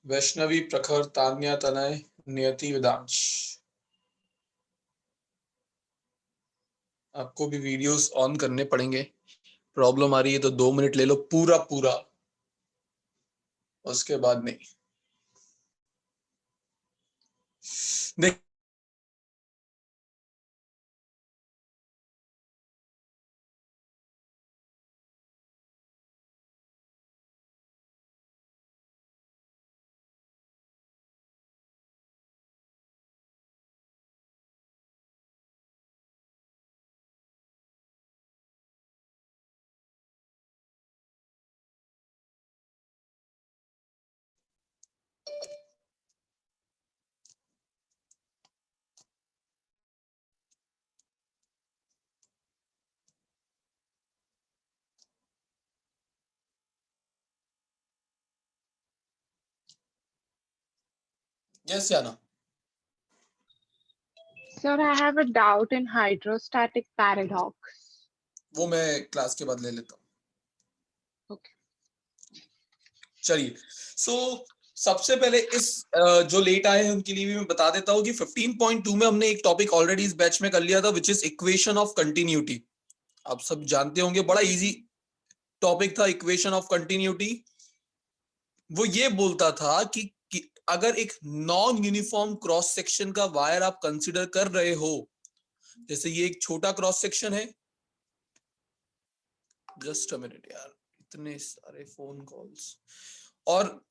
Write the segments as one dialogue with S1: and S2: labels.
S1: वैष्णवी, प्रखर, तान्या, तनय, नियति, वेदांश। आपको भी वीडियोस ऑन करने पड़ेंगे। प्रॉब्लम आ रही है तो 2 मिनट ले लो पूरा पूरा, उसके बाद नहीं। देख, यस या ना?
S2: Sir, I have a doubt in hydrostatic paradox.
S1: वो मैं क्लास के बाद ले लेता हूँ।
S2: Okay.
S1: चलिए, सो सबसे पहले इस जो लेट आए हैं उनके लिए भी मैं बता देता हूँ कि 15.2 में हमने एक टॉपिक ऑलरेडी इस बैच में कर लिया था, which is equation of continuity. आप सब जानते होंगे, बड़ा इजी टॉपिक था इक्वेशन ऑफ कंटिन्यूटी। वो ये बोलता था कि अगर एक नॉन यूनिफॉर्म क्रॉस सेक्शन का वायर आप कंसिडर कर रहे हो, जैसे ये एक छोटा क्रॉस सेक्शन है, जस्ट अ मिनट यार, इतने सारे फोन कॉल्स, और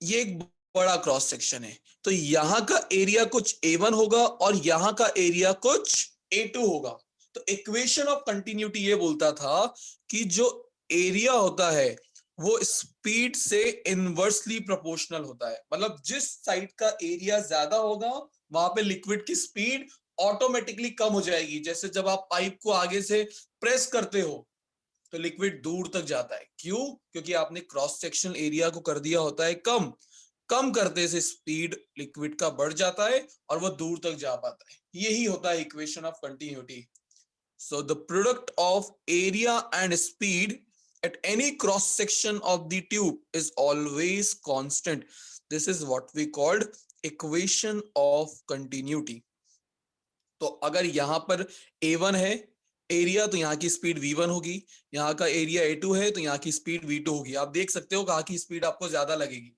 S1: ये एक बड़ा क्रॉस सेक्शन है, तो यहां का एरिया कुछ A1 होगा और यहां का एरिया कुछ A2 होगा। तो इक्वेशन ऑफ कंटिन्यूटी ये बोलता था कि जो एरिया होता है वो स्पीड से इनवर्सली प्रोपोर्शनल होता है। मतलब जिस साइड का एरिया ज्यादा होगा वहां पे लिक्विड की स्पीड ऑटोमेटिकली कम हो जाएगी। जैसे जब आप पाइप को आगे से प्रेस करते हो तो लिक्विड दूर तक जाता है। क्यों? क्योंकि आपने क्रॉस सेक्शनल एरिया को कर दिया होता है कम। कम करते से स्पीड लिक्विड का बढ़ जाता है और वो दूर तक जा पाता है। यही होता है equation of continuity. So the product of area and speed at any cross section of the tube is always constant. This is what we called equation of continuity. तो अगर यहां पर A1 है एरिया, तो यहाँ की स्पीड V1 होगी। यहाँ का एरिया A2 है तो यहाँ की स्पीड V2 होगी। आप देख सकते हो कहाँ की स्पीड आपको ज्यादा लगेगी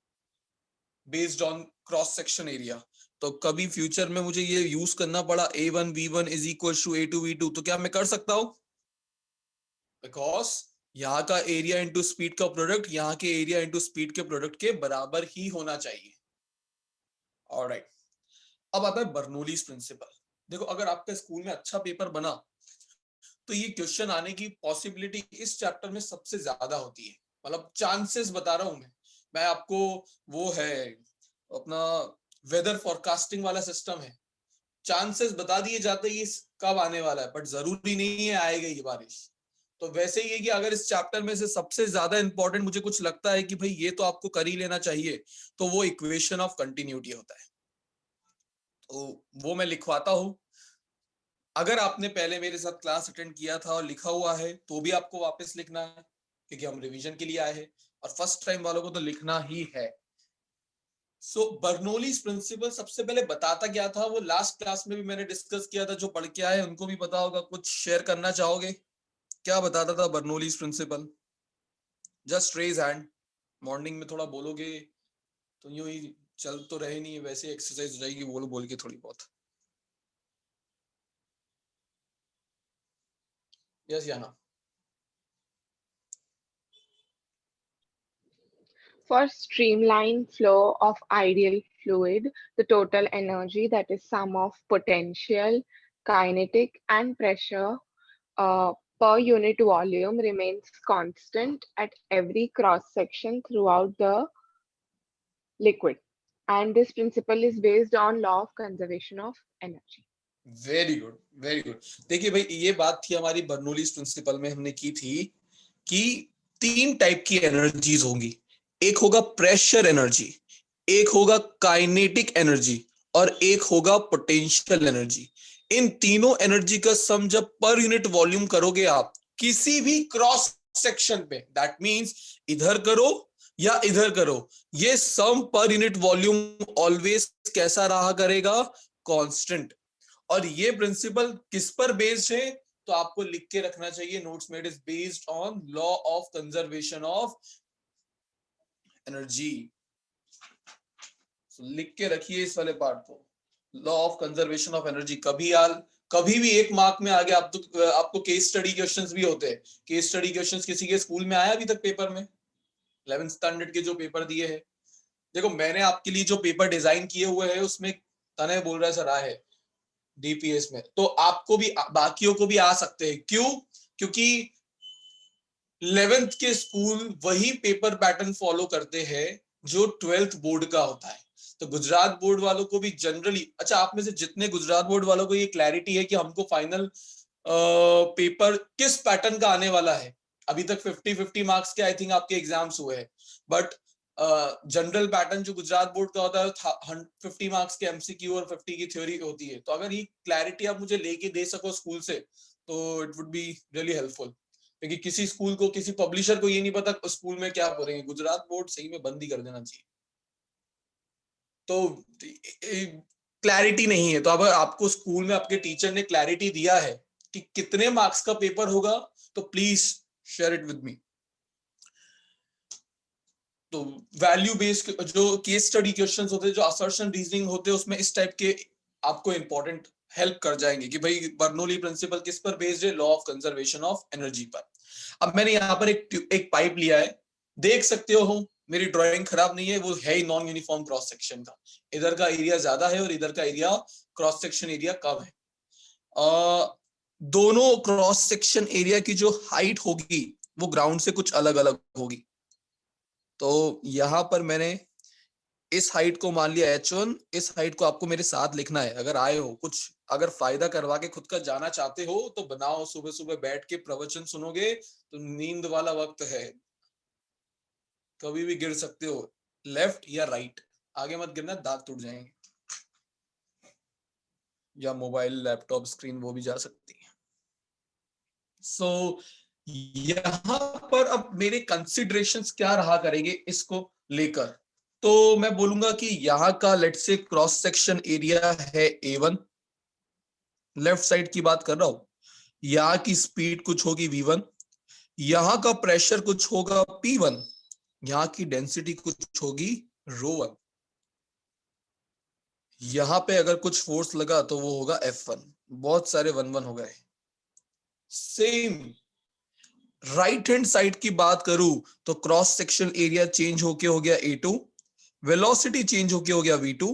S1: based on cross section area. तो कभी फ्यूचर में मुझे ये यूज करना पड़ा A1 V1 is equal to A2 V2, तो क्या मैं कर सकता हूं? बिकॉज यहाँ का एरिया इंटू स्पीड का प्रोडक्ट यहाँ के एरिया इंटू स्पीड के प्रोडक्ट के बराबर ही होना चाहिए। ऑलराइट, अब आता है बर्नौलीज प्रिंसिपल। देखो, अगर आपका स्कूल में अच्छा पेपर बना तो ये क्वेश्चन आने की पॉसिबिलिटी इस चैप्टर में सबसे ज्यादा होती है। मतलब चांसेस बता रहा हूं मैं आपको। वो है अपना वेदर फोरकास्टिंग वाला सिस्टम है, चांसेस बता दिए जाते हैं ये कब आने वाला है, बट जरूरी नहीं है आएगा ये बारिश। तो वैसे ही है कि अगर इस चैप्टर में से सबसे ज्यादा इंपॉर्टेंट मुझे कुछ लगता है कि भाई ये तो आपको कर ही लेना चाहिए, तो वो इक्वेशन ऑफ कंटिन्यूटी होता है। तो वो मैं लिखवाता हूं। अगर आपने पहले मेरे साथ क्लास अटेंड किया था और लिखा हुआ है तो भी आपको वापस लिखना है, क्योंकि हम रिवीजन के लिए आए हैं और फर्स्ट टाइम वालों को तो लिखना ही है। सो बर्नौलीज प्रिंसिपल सबसे पहले बताता क्या था, वो लास्ट क्लास में भी मैंने डिस्कस किया था। जो पढ़ के आए उनको भी पता होगा। कुछ शेयर करना चाहोगे? क्या बताता था Bernoulli's principle? Just raise hand. Morning में थोड़ा बोलोगे तो यूं ही चल तो रहे नहीं, वैसे एक्सरसाइज हो जाएगी बोल बोल के थोड़ी बहुत। यस या ना?
S2: For streamlined flow of ideal fluid, the total energy, that is sum of potential, kinetic and pressure per unit volume, remains constant at every cross section throughout the liquid. And this principle is based on law of conservation of energy.
S1: Very good, very good. देखिए भाई, ये बात थी हमारी Bernoulli's principal में हमने की थी कि 3 टाइप की एनर्जीज होंगी। एक होगा प्रेशर एनर्जी, एक होगा काइनेटिक एनर्जी और एक होगा पोटेंशियल एनर्जी। इन तीनों एनर्जी का सम जब पर यूनिट वॉल्यूम करोगे आप किसी भी क्रॉस सेक्शन पे, दैट मींस इधर करो या इधर करो, ये सम पर यूनिट वॉल्यूम ऑलवेज कैसा रहा करेगा, कांस्टेंट। और ये प्रिंसिपल किस पर बेस्ड है, तो आपको लिख के रखना चाहिए नोट्स में, it is based on law of conservation of energy. लिख के रखिए इस वाले पार्ट को, law of conservation of energy. कभी भी एक मार्क में आ गया, आप तो आपको केस स्टडी क्वेश्चंस भी होते हैं। केस स्टडी क्वेश्चंस किसी के स्कूल में आया अभी तक पेपर में? 11th स्टैंडर्ड के जो पेपर दिए हैं, देखो मैंने आपके लिए जो पेपर डिजाइन किए हुए हैं उसमें तने बोल रहा है सर आए है डीपीएस में, तो आपको भी बाकियों को भी आ सकते हैं। क्यों? क्योंकि 11th के स्कूल वही पेपर पैटर्न फॉलो करते हैं जो 12th बोर्ड का होता है। तो गुजरात बोर्ड वालों को भी जनरली, अच्छा आप में से जितने गुजरात बोर्ड वालों को ये क्लैरिटी है कि हमको फाइनल पेपर किस पैटर्न का आने वाला है, अभी तक 50-50 मार्क्स के आई थिंक आपके एग्जाम्स हुए हैं, बट जनरल पैटर्न जो गुजरात बोर्ड का होता है 50 मार्क्स के एमसीक्यू और 50 की थ्योरी होती है। तो अगर ये क्लैरिटी आप मुझे लेके दे सको स्कूल से तो it would be really helpful. क्योंकि किसी स्कूल को, किसी पब्लिशर को ये नहीं पता स्कूल में क्या पढ़ेंगे। गुजरात बोर्ड सही में बंद ही कर देना चाहिए। तो क्लैरिटी नहीं है, तो अगर आपको स्कूल में आपके टीचर ने क्लैरिटी दिया है कि कितने मार्क्स का पेपर होगा, तो please share it with me. तो वैल्यू बेस्ड जो केस स्टडी क्वेश्चंस होते हैं, जो असर्शन रीजनिंग होते हैं, उसमें इस टाइप के आपको इंपॉर्टेंट हेल्प कर जाएंगे कि भाई बर्नौली प्रिंसिपल किस पर बेस्ड है, law of conservation of energy पर। अब मैंने यहाँ पर एक पाइप लिया है, देख सकते हो मेरी ड्राइंग खराब नहीं है, वो है ही नॉन यूनिफॉर्म क्रॉस सेक्शन का। इधर का एरिया ज्यादा है और इधर का एरिया क्रॉस सेक्शन एरिया कम है। दोनों क्रॉस सेक्शन एरिया की जो हाइट होगी वो ग्राउंड से कुछ अलग अलग होगी। तो यहां पर मैंने इस हाइट को मान लिया H1, इस हाइट को आपको मेरे साथ लिखना है। अगर आए हो कुछ, अगर फायदा करवा के खुद का जाना चाहते हो तो बनाओ, सुबह सुबह बैठ के प्रवचन सुनोगे तो नींद वाला वक्त है, कभी भी गिर सकते हो, लेफ्ट या राइट, आगे मत गिरना, दांत टूट जाएंगे। या मोबाइल लैपटॉप स्क्रीन वो भी जा सकती है। सो यहां पर अब मेरे कंसिडरेशंस क्या रहा करेंगे इसको लेकर, तो मैं बोलूंगा कि यहाँ का लेट से क्रॉस सेक्शन एरिया है A1, लेफ्ट साइड की बात कर रहा हूं। यहाँ की स्पीड कुछ होगी V1, यहाँ का प्रेशर कुछ होगा P1, यहाँ की डेंसिटी कुछ होगी ρ1। यहाँ पे अगर कुछ फोर्स लगा तो वो होगा F1। बहुत सारे 1-1 हो गए। सेम राइट हैंड साइड की बात करूं तो क्रॉस सेक्शन एरिया चेंज होके हो गया A2, वेलोसिटी चेंज होके हो गया V2,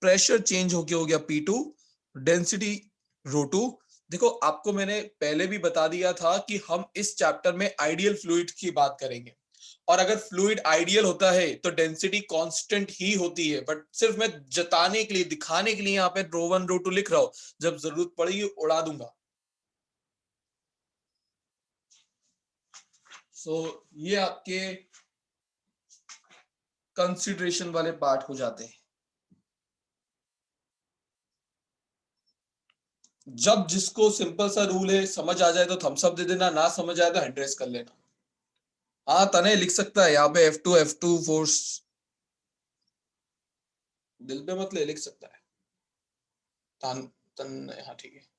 S1: प्रेशर चेंज होके हो गया P2, डेंसिटी ρ2। देखो आपको मैंने पहले भी बता दिया था कि हम इस चैप्टर में आइडियल फ्लूइड की बात करेंगे, और अगर फ्लूइड आइडियल होता है तो डेंसिटी कांस्टेंट ही होती है। बट सिर्फ मैं जताने के लिए, दिखाने के लिए यहाँ पे ρ1 ρ2 लिख रहा हूं, जब जरूरत पड़ेगी उड़ा दूंगा। सो ये आपके कंसिडरेशन वाले पार्ट हो जाते हैं। जब जिसको सिंपल सा रूल है समझ आ जाए तो थम्स अप दे देना, ना समझ आए तो हैंड रेस कर लेना। हाँ तने लिख सकता है यहाँ पे F2 फोर्स, दिल पे मत ले, लिख सकता है तन तन। हाँ ठीक है।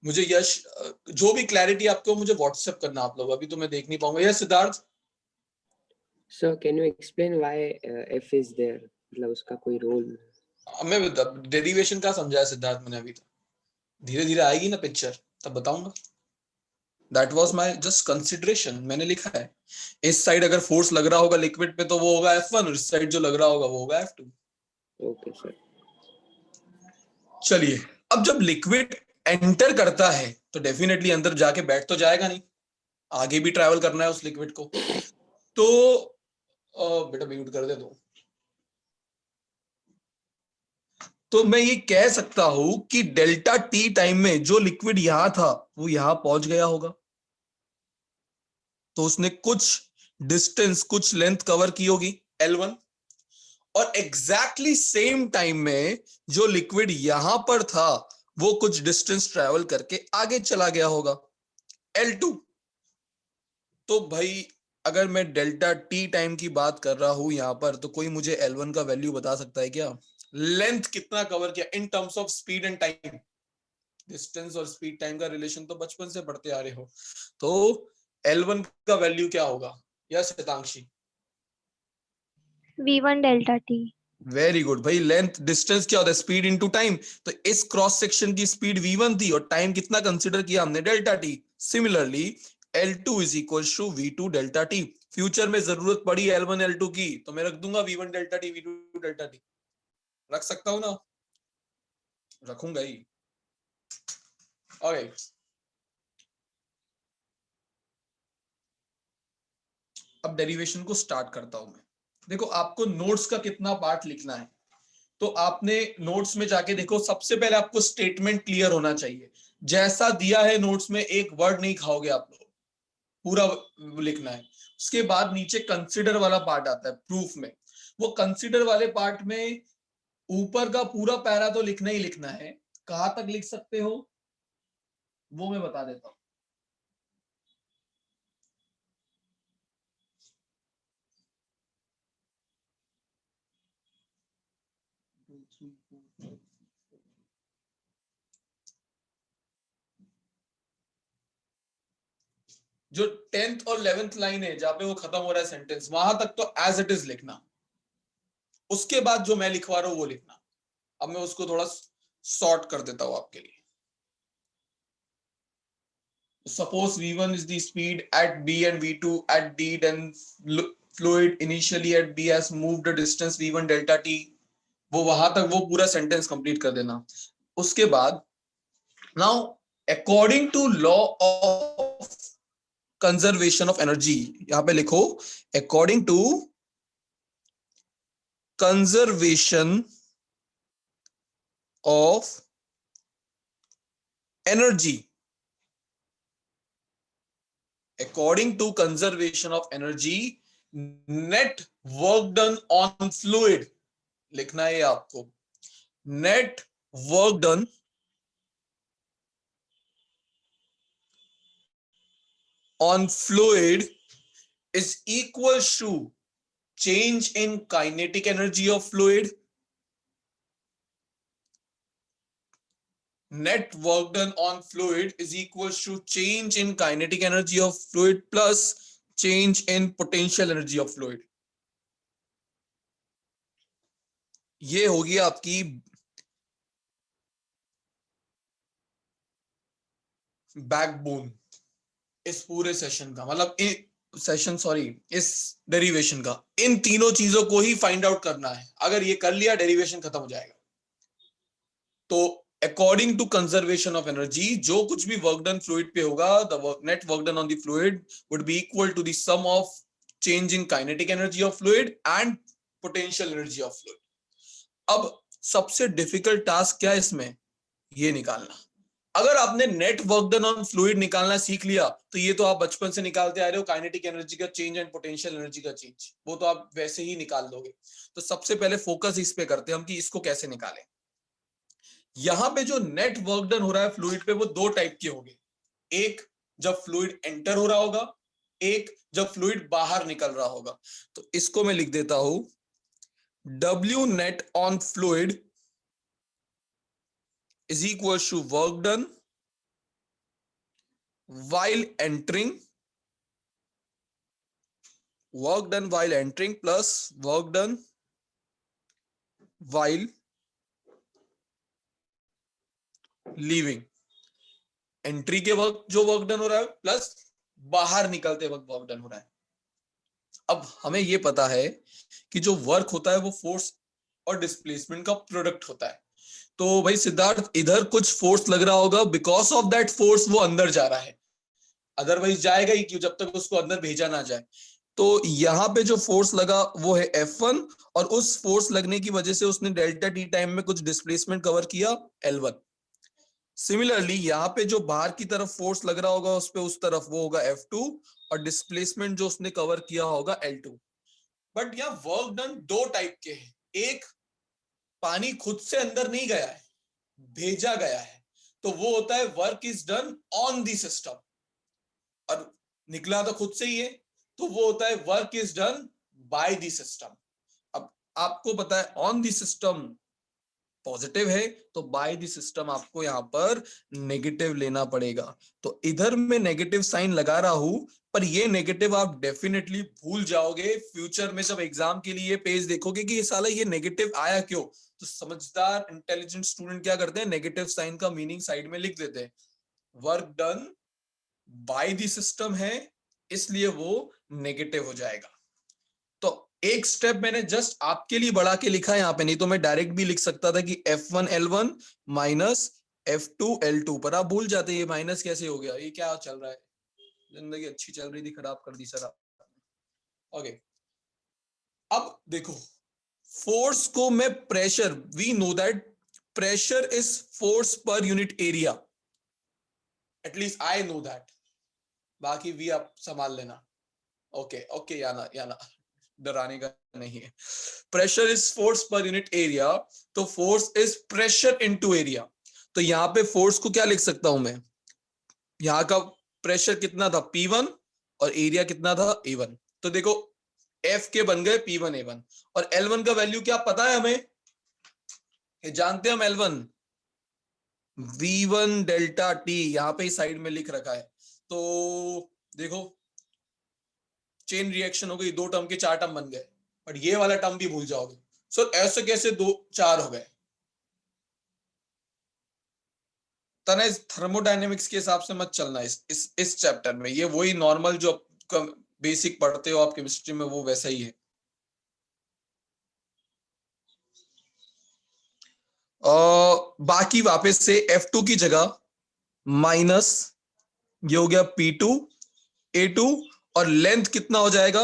S1: मुझे यश जो भी क्लैरिटी आपको मुझे व्हाट्सएप करना आप लोग, अभी तो मैं देख नहीं पाऊंगा। Yes Siddharth.
S3: Sir, can you explain why F is there? मतलब उसका कोई रोल?
S1: मैं डेरिवेशन का समझाया सिद्धार्थ मैंने अभी तक, धीरे धीरे आएगी ना पिक्चर तब बताऊंगा। That was my just consideration, मैंने लिखा है इस साइड अगर फोर्स लग रहा होगा लिक्विड पे तो वो होगा F1, और इस साइड जो लग रहा होगा वो होगा F2।
S3: Okay sir.
S1: चलिए, अब जब लिक्विड एंटर करता है तो डेफिनेटली अंदर जाके बैठ तो जाएगा नहीं, आगे भी ट्रैवल करना है उस लिक्विड को। तो बेटा म्यूट कर दे तो मैं ये कह सकता हूं कि डेल्टा टी टाइम में जो लिक्विड यहां था वो यहां पहुंच गया होगा, तो उसने कुछ डिस्टेंस, कुछ लेंथ कवर की होगी L1, और एग्जैक्टली सेम टाइम में जो लिक्विड यहां पर था वो कुछ डिस्टेंस ट्रेवल करके आगे चला गया होगा, L2। तो भाई अगर मैं डेल्टा टी टाइम की बात कर रहा हूं यहां पर, तो कोई मुझे L1 का वैल्यू बता सकता है क्या? लेंथ कितना कवर किया in terms of speed and time? Distance और स्पीड टाइम का रिलेशन तो बचपन से पढ़ते आ रहे हो, तो L1 का वैल्यू क्या होगा? या शतांशी?
S4: V1 delta t.
S1: Very good भाई। लेंथ डिस्टेंस क्या होता है? Speed into time. तो इस क्रॉस सेक्शन की स्पीड v1 थी और टाइम कितना कंसीडर किया हमने? Delta t. Similarly L2 is equal to V2 delta t. Future में जरूरत पड़ी L1 L2 की तो मैं रख दूंगा V1 delta T V2 delta T. रख सकता हूं ना? रखूंगा ही। ओके, अब डेरिवेशन को स्टार्ट करता हूं मैं। देखो आपको नोट्स का कितना पार्ट लिखना है, तो आपने नोट्स में जाके देखो, सबसे पहले आपको स्टेटमेंट क्लियर होना चाहिए। जैसा दिया है नोट्स में एक वर्ड नहीं खाओगे आप लोग, पूरा लिखना है। उसके बाद नीचे कंसीडर वाला पार्ट आता है प्रूफ में। वो कंसीडर वाले पार्ट में ऊपर का पूरा पैरा तो लिखना ही लिखना है। कहां तक लिख सकते हो वो मैं बता देता हूं। जो 10th और 11th लाइन है जहां पे वो खत्म हो रहा है सेंटेंस, वहां तक तो एज इट इज लिखना। उसके बाद जो मैं लिखवा रहा हूं वो लिखना। अब मैं उसको थोड़ा सॉर्ट कर देता हूं आपके लिए। Suppose V1 is the speed at B and V2 at D, then fluid initially at B has moved a distance V1 delta T। वो वहां तक वो पूरा सेंटेंस कंप्लीट कर देना। उसके बाद now according to law of conservation of energy, यहां पे लिखो according to conservation of energy, according to conservation of energy, net work done on fluid, लिखना है आपको, net work done on fluid is equal to change in kinetic energy of fluid. Net work done on fluid is equal to change in kinetic energy of fluid plus change in potential energy of fluid. ये होगी आपकी backbone इस पूरे session का, मतलब session sorry इस derivation का। इन तीनों चीजों को ही फाइंड आउट करना है। अगर ये कर लिया डेरिवेशन खत्म हो जाएगा। तो according to conservation of energy, जो कुछ भी वर्क डन फ्लूइड पे होगा, the net work done on the fluid would be equal to the sum of change in kinetic energy of fluid and potential energy of fluid. अब सबसे difficult task क्या है इसमें? ये निकालना। अगर आपने net work done on fluid निकालना सीख लिया तो ये तो आप बचपन से निकालते आ रहे हो, काइनेटिक एनर्जी का चेंज एंड पोटेंशियल एनर्जी का चेंज, वो तो आप वैसे ही निकाल दोगे। तो सबसे पहले फोकस इस पे करते हैं हम कि इसको कैसे निकालें। यहां पे जो नेट वर्क डन हो रहा है फ्लूइड पे वो दो टाइप के होंगे। एक जब फ्लूइड एंटर हो रहा होगा, एक जब फ्लूइड बाहर निकल रहा होगा। तो इसको मैं लिख देता हूं W net on fluid is equal to work done while entering, work done while entering plus work done while leaving। Entry के वक्त जो वर्क डन हो रहा है प्लस बाहर निकलते वक्त वर्क डन हो रहा है। अब हमें यह पता है कि जो वर्क होता है वो फोर्स और डिस्प्लेसमेंट का प्रोडक्ट होता है। तो भाई सिद्धार्थ, इधर कुछ फोर्स लग रहा होगा, बिकॉज ऑफ दैट फोर्स वो अंदर जा रहा है, अदरवाइज जाएगा ही क्यों जब तक उसको अंदर भेजा ना जाए। तो यहाँ पे जो फोर्स लगा वो है F1, और उस फोर्स लगने की वजह से उसने डेल्टा टी टाइम में कुछ डिस्प्लेसमेंट कवर किया L1। सिमिलरली यहाँ पे जो बाहर की तरफ फोर्स लग रहा होगा उस पे उस तरफ वो होगा F2, और डिस्प्लेसमेंट जो उसने कवर किया होगा L2। बट यहाँ वर्क डन दो टाइप के हैं। एक, पानी खुद से अंदर नहीं गया है, भेजा गया है, तो वो होता है work is done on the system, और निकला तो खुद से ही है, तो वो होता है work is done by the system. अब आपको पता है ऑन द सिस्टम पॉजिटिव है, तो बाय द सिस्टम आपको यहाँ पर नेगेटिव लेना पड़ेगा। तो इधर मैं नेगेटिव साइन लगा रहा हूं, पर ये नेगेटिव आप डेफिनेटली भूल जाओगे फ्यूचर में, जब एग्जाम के लिए पेज देखोगे कि ये साला ये नेगेटिव आया क्यों। तो समझदार इंटेलिजेंट स्टूडेंट क्या करते हैं, नेगेटिव साइन का मीनिंग साइड में लिख देते हैं। Work done by the system है, इसलिए वो नेगेटिव हो जाएगा। तो एक स्टेप मैंने जस्ट आपके लिए बढ़ा के लिखा है यहाँ पे, नहीं तो मैं डायरेक्ट भी लिख सकता था कि F1 L1 minus F2 L2, पर आप भूल जाते ये माइनस कैसे हो गया, ये क्या चल रहा है, जिंदगी अच्छी चल रही थी खराब कर दी सर आप। ओके, अब देखो फोर्स को मैं pressure, we know that pressure is force per unit area, at least I know that, बाकी भी आप संभाल लेना। ओके ओके, याना याना डराने का नहीं है। Pressure is force per unit area, तो force is pressure into area. तो यहां पे फोर्स को क्या लिख सकता हूं मैं, यहां का प्रेशर कितना था P1 और एरिया कितना था A1। तो देखो F के बन गए P1 A1, और L1 का वैल्यू क्या पता है हमें, ये जानते हैं हम L1 V1 डेल्टा T, यहां पे इस साइड में लिख रखा है। तो देखो चेन रिएक्शन हो गई, 2 टर्म के 4 टर्म बन गए, बट ये वाला टर्म भी भूल जाओगे। सो ऐसे कैसे 2 4 हो गए, तने थर्मोडायनेमिक्स के हिसाब से मत चलना इस चैप्टर में, ये वही नॉर्मल जो बेसिक पढ़ते हो आप केमिस्ट्री में वो वैसा ही है। बाकी वापस से F2 की जगह माइनस ये हो गया P2 A2, और लेंथ कितना हो जाएगा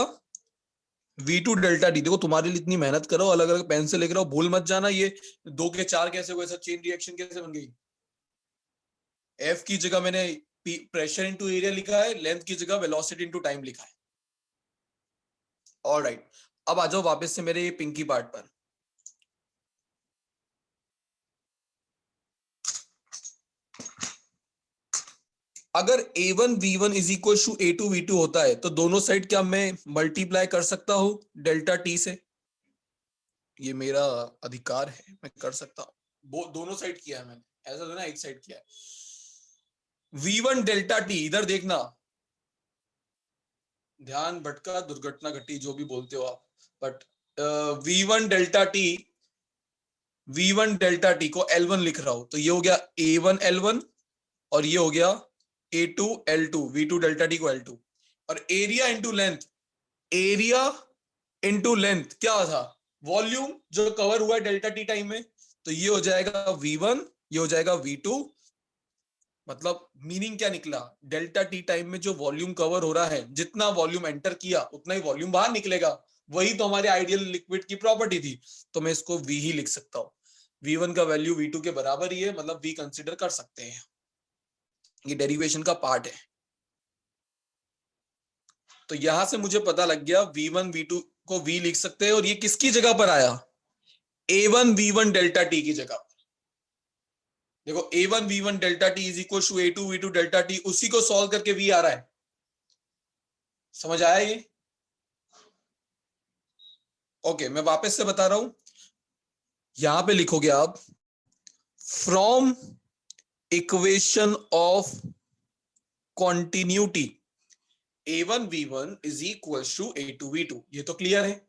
S1: V2 डेल्टा टी। देखो तुम्हारे लिए इतनी मेहनत करो, अलग अलग पेन से लिख रहा हूं, भूल मत जाना ये 2 के 4 कैसे हुए, चेन रिएक्शन कैसे बन गई। F की जगह मैंने प्रेशर इनटू एरिया लिखा है, लेंथ की जगह वेलोसिटी इनटू टाइम लिखा है। ऑलराइट, अब आ जाओ वापस से मेरे ये पिंकी पार्ट पर। अगर A1 V1 is equal to A2 V2 होता है, तो दोनों साइड क्या मैं मल्टीप्लाई कर सकता हूं डेल्टा टी से, ये मेरा अधिकार है, मैं कर सकता हूं। दोनों साइड किया है मैंने, ऐसा तो ना एक साइड किया है। V1 डेल्टा टी, इधर देखना, ध्यान भटका दुर्घटना घटी जो भी बोलते हो आप, but V1 delta T, V1 delta T को L1 लिख रहा हूं, तो ये हो गया A1 L1, और ये हो गया A2 L2, V2 delta T को L2, और area into length, area into length क्या था, वॉल्यूम जो कवर हुआ है डेल्टा टी टाइम में, तो ये हो जाएगा V1, ये हो जाएगा V2। मतलब मीनिंग क्या निकला, डेल्टा टी टाइम में जो वॉल्यूम कवर हो रहा है, जितना वॉल्यूम एंटर किया उतना ही वॉल्यूम बाहर निकलेगा, वही तो हमारे आइडियल लिक्विड की प्रॉपर्टी थी। तो मैं इसको V ही लिख सकता हूँ, V1 का वैल्यू V2 के बराबर ही है, मतलब V कंसिडर कर सकते हैं, ये डेरिवेशन का पार्ट है। तो यहां से मुझे पता लग गया V1 V2 को V लिख सकते हैं, और ये किसकी जगह पर आया, A1 V1 डेल्टा टी की जगह। देखो A1 V1 delta t is equal to A2 V2 delta t, उसी को सॉल्व करके V आ रहा है, समझ आया ये। ओके, मैं वापस से बता रहा हूं, यहां पे लिखोगे आप from equation of continuity A1 V1 is equal to A2 V2, ये तो क्लियर है।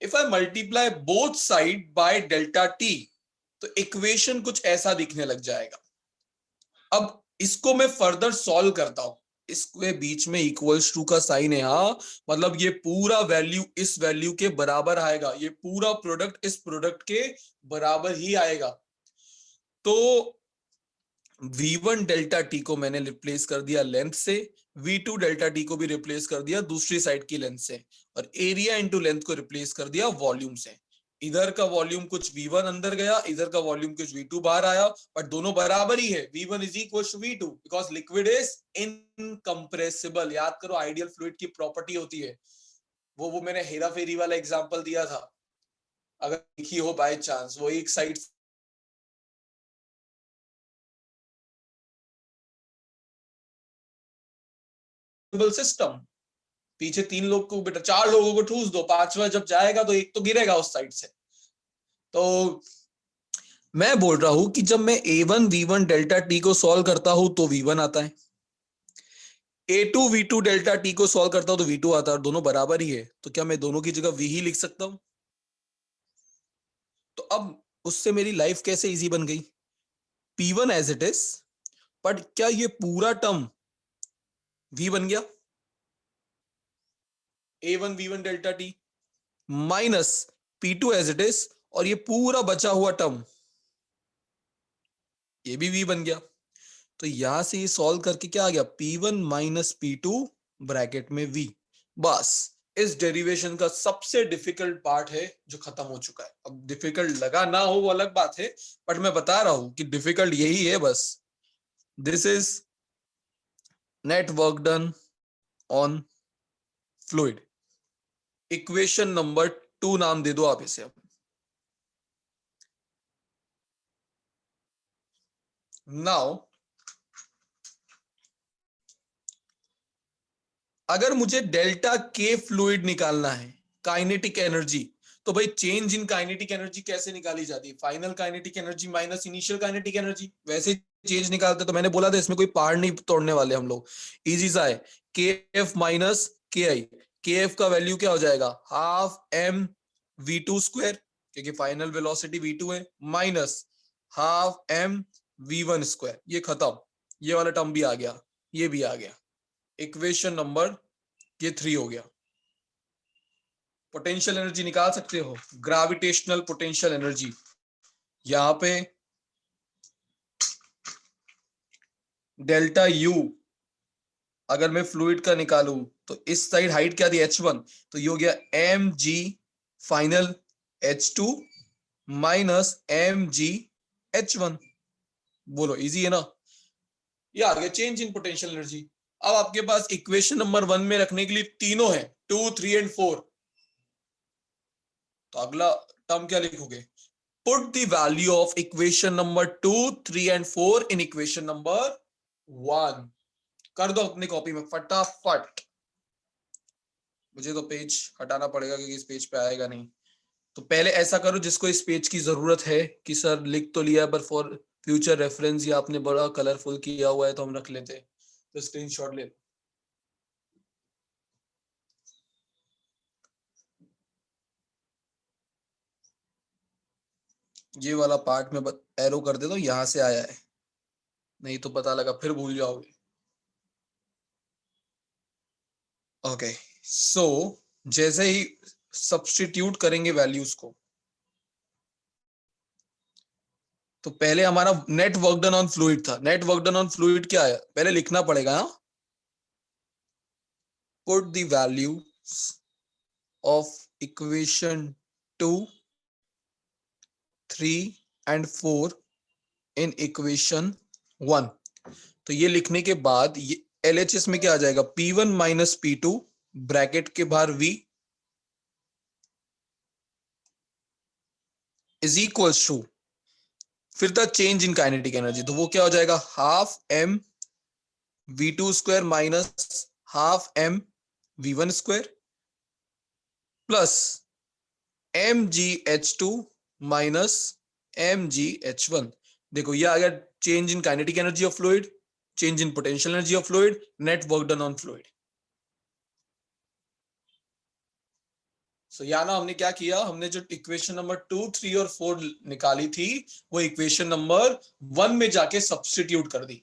S1: If I multiply both side by delta t, तो इक्वेशन कुछ ऐसा दिखने लग जाएगा। अब इसको मैं फर्दर सॉल्व करता हूं, इसके बीच में इक्वल्स टू का साइन है, हाँ मतलब ये पूरा वैल्यू इस वैल्यू के बराबर आएगा, ये पूरा प्रोडक्ट इस प्रोडक्ट के बराबर ही आएगा। तो V1 डेल्टा टी को मैंने रिप्लेस कर दिया लेंथ से, V2 डेल्टा टी को भी रिप्लेस कर दिया दूसरी साइड की लेंथ से, और एरिया इंटू लेंथ को रिप्लेस कर दिया वॉल्यूम से। इधर का वॉल्यूम कुछ V1 अंदर गया, इधर का वॉल्यूम कुछ V2 बाहर आया, बट दोनों बराबर ही है, V1 is equal to V2 because liquid is incompressible. याद करो आइडियल फ्लूइड की प्रॉपर्टी होती है, वो मैंने हेरा फेरी वाला एग्जांपल दिया था, अगर लिखी हो बाय चांस, वो एक साइड इनइक्वेबल सिस्टम। पीछे 3 लोग को बेटा 4 लोगों को ठूस दो, 5वां जब जाएगा तो एक तो गिरेगा उस साइड से। तो मैं बोल रहा हूं कि जब मैं A1 V1 डेल्टा टी को सॉल्व करता हूं तो V1 आता है, A2 V2 डेल्टा टी को सॉल्व करता हूं तो V2 आता है, और दोनों बराबर ही है, तो क्या मैं दोनों की जगह V ही लिख सकता हूं? तो अब उससे मेरी लाइफ कैसे इजी बन गई? P1 as it is, but क्या ये पूरा टर्म V बन गया? A1 V1 delta t minus P2 as it is, और ये पूरा बचा हुआ टर्म ये भी V बन गया। तो यहां से ये सॉल्व करके क्या आ गया? P1 माइनस P2 ब्रैकेट में V। बस इस डेरिवेशन का सबसे डिफिकल्ट पार्ट है जो खत्म हो चुका है। अब डिफिकल्ट लगा ना हो वो अलग बात है, बट मैं बता रहा हूं कि डिफिकल्ट यही है बस। This is net work done on fluid. Equation number 2 नाम दे दो आप इसे। अब नाउ अगर मुझे डेल्टा के फ्लूइड निकालना है, काइनेटिक एनर्जी, तो भाई चेंज इन काइनेटिक एनर्जी कैसे निकाली जाती है? Final kinetic energy minus initial kinetic energy, वैसे चेंज निकालते। तो मैंने बोला था इसमें कोई पहाड़ नहीं तोड़ने वाले हम लोग, इजी सा है। के एफ माइनस के आई, के एफ का वैल्यू क्या हो जाएगा? Half m v two square, क्योंकि फाइनल वेलोसिटी V2 है, minus half m V1 square. ये खत्म, ये वाला टर्म भी आ गया, ये भी आ गया। इक्वेशन नंबर ये 3 हो गया। पोटेंशियल एनर्जी निकाल सकते हो, ग्रेविटेशनल पोटेंशियल एनर्जी। यहां पे डेल्टा यू अगर मैं फ्लूइड का निकालूं तो इस साइड हाइट क्या थी? h1, तो ये हो गया m g final h2 minus m g h1। बोलो इजी है ना? ये आ गया चेंज इन पोटेंशियल एनर्जी। अब आपके पास इक्वेशन नंबर 1 में रखने के लिए तीनों है, 2, 3 एंड 4। तो अगला टर्म क्या लिखोगे? Put the value of equation number 2, 3 and 4 in equation number 1। कर दो अपनी कॉपी में फटाफट। मुझे तो पेज हटाना पड़ेगा क्योंकि इस पेज पे आएगा नहीं। तो पहले ऐसा करो जिसको इस पेज की जरूरत है कि सर लिख तो लिया पर फॉर फ्यूचर रेफरेंस या आपने बड़ा कलरफुल किया हुआ है तो हम रख लेते, तो स्क्रीनशॉट ले लो। ये वाला पार्ट में एरो कर दे, तो यहां से आया है, नहीं तो पता लगा फिर भूल जाओगे। ओके सो जैसे ही सब्स्टिट्यूट करेंगे वैल्यूज को, तो पहले हमारा net work done on fluid था। Net work done on fluid क्या है पहले लिखना पड़ेगा। Put the value of equation 2, 3 and 4 in equation 1। तो ये लिखने के बाद ये LHS में क्या आ जाएगा? P1 माइनस P2 ब्रैकेट के बाहर V इज इक्वल्स टू, फिर था चेंज इन काइनेटिक एनर्जी, तो वो क्या हो जाएगा? Half m V2 square minus half m V1 square plus m g H2 minus m g H1। देखो ये आ गया change in kinetic energy of fluid, change in potential energy of fluid, net work done on fluid. So यहाँ ना हमने क्या किया, हमने जो इक्वेशन नंबर 2, 3 और 4 निकाली थी वो इक्वेशन नंबर 1 में जाके सब्स्टिट्यूट कर दी।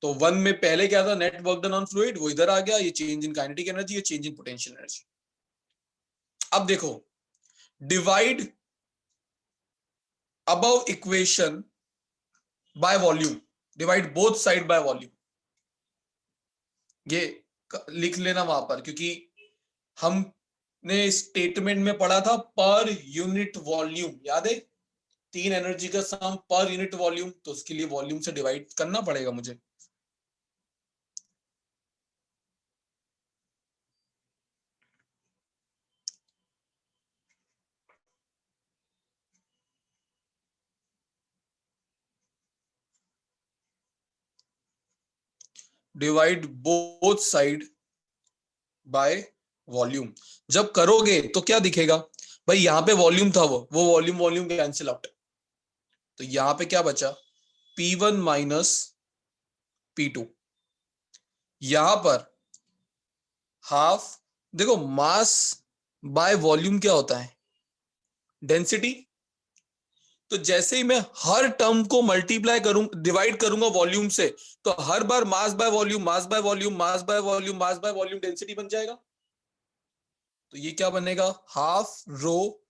S1: तो 1 में पहले क्या था? Net work done on fluid, वो इधर आ गया। ये चेंज इन काइनेटिक एनर्जी, ये चेंज इन पोटेंशियल एनर्जी। अब देखो divide above equation by volume, divide both side by volume। ये लिख लेना वहां पर, क्योंकि हमने स्टेटमेंट में पढ़ा था पर यूनिट वॉल्यूम, याद है? 3 एनर्जी का सम पर यूनिट वॉल्यूम, तो उसके लिए वॉल्यूम से डिवाइड करना पड़ेगा मुझे। Divide both side by volume. जब करोगे तो क्या दिखेगा भाई, यहाँ पे वॉल्यूम था, वो वॉल्यूम वॉल्यूम कैंसिल आउट, तो यहाँ पे क्या बचा, P1 माइनस P2। यहां पर हाफ, देखो मास बाय वॉल्यूम क्या होता है, डेंसिटी। तो जैसे ही मैं हर टर्म को मल्टीप्लाई करूं, डिवाइड करूंगा वॉल्यूम से, तो हर बार mass by volume, mass by volume, mass by volume, mass by volume, density बन जाएगा। तो ये क्या बनेगा, half rho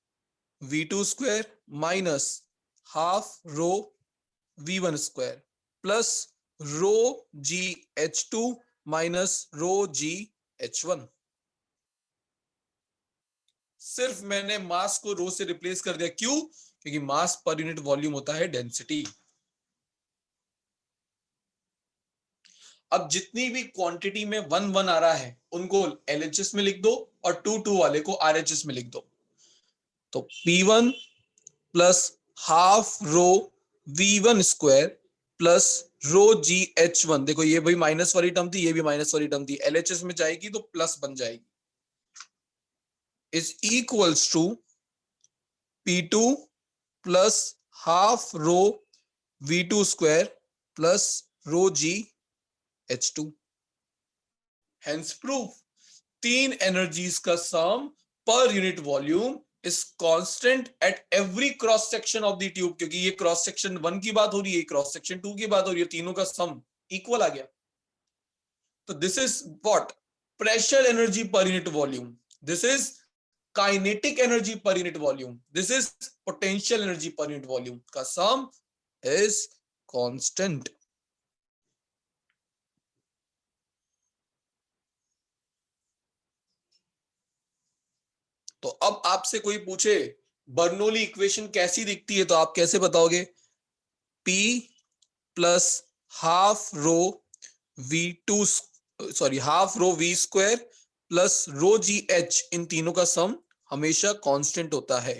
S1: V2 square minus half rho V1 square plus rho GH2 minus rho GH1। सिर्फ मैंने मास को रो से रिप्लेस कर दिया, क्यों, क्योंकि मास पर यूनिट वॉल्यूम होता है डेंसिटी। अब जितनी भी क्वांटिटी में 1 1 आ रहा है उनको LHS में लिख दो और 2 2 वाले को RHS में लिख दो। तो P1 plus half rho V1 square plus rho GH1, देखो ये भाई माइनस वाली टर्म थी, ये भी माइनस वाली टर्म थी, LHS में जाएगी तो प्लस बन जाएगी, is equals to P2 plus half rho V2 square plus rho GH2। Hence proof, तीन एनर्जीज का sum per unit volume is constant at every cross section of the tube, क्योंकि ये क्रॉस सेक्शन 1 की बात हो रही है, क्रॉस सेक्शन 2 की बात हो रही है, तीनों का सम इक्वल आ गया। तो this is what, pressure energy पर unit volume, this is kinetic energy पर unit volume, this is potential energy पर यूनिट वॉल्यूम का सम इज कांस्टेंट। तो अब आपसे कोई पूछे बर्नौली इक्वेशन कैसी दिखती है, तो आप कैसे बताओगे, P plus half rho V2, sorry half rho V square plus रो GH, इन तीनों का सम हमेशा कांस्टेंट होता है।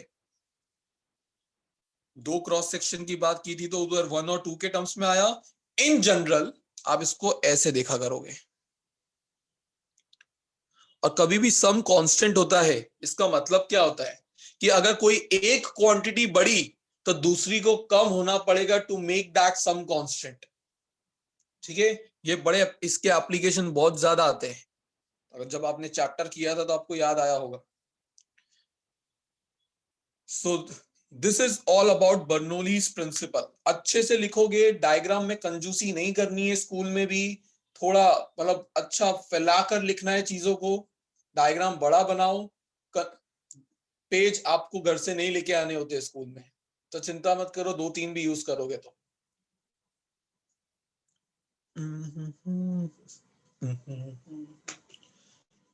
S1: दो क्रॉस सेक्शन की बात की थी तो उधर 1 और 2 के टर्म्स में आया, इन जनरल आप इसको ऐसे देखा करोगे। और कभी भी सम कांस्टेंट होता है, इसका मतलब क्या होता है कि अगर कोई एक क्वांटिटी बढ़ी तो दूसरी को कम होना पड़ेगा to make that sum constant. ठीक है, ये बड़े इसके एप्लीकेशन बहुत ज्यादा आते हैं, अगर जब आपने चैप्टर किया था तो आपको याद आया होगा। So this is all about Bernoulli's principle. अच्छे से लिखोगे, डायग्राम में कंजूसी नहीं करनी है, स्कूल में भी थोड़ा मतलब अच्छा फैलाकर लिखना है चीजों को, डायग्राम बड़ा बनाओ, पेज आपको घर से नहीं लेके आने होते स्कूल में, तो चिंता मत करो, 2 3 भी यूज करोगे तो।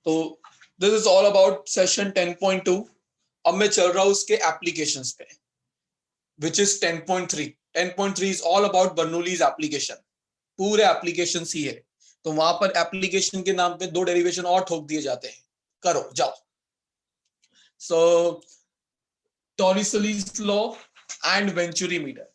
S1: तो this is all about session 10.2। अब मैं चल रहा हूं उसके एप्लीकेशंस पे, which is 10.3। 10.3 is all about Bernoulli's application, पूरे एप्लीकेशंस ही है। तो वहां पर एप्लीकेशन के नाम पे 2 डेरिवेशन और ठोक दिए जाते हैं, करो जाओ। सो टॉरिसलीज लॉ एंड वेंचुरी मीटर,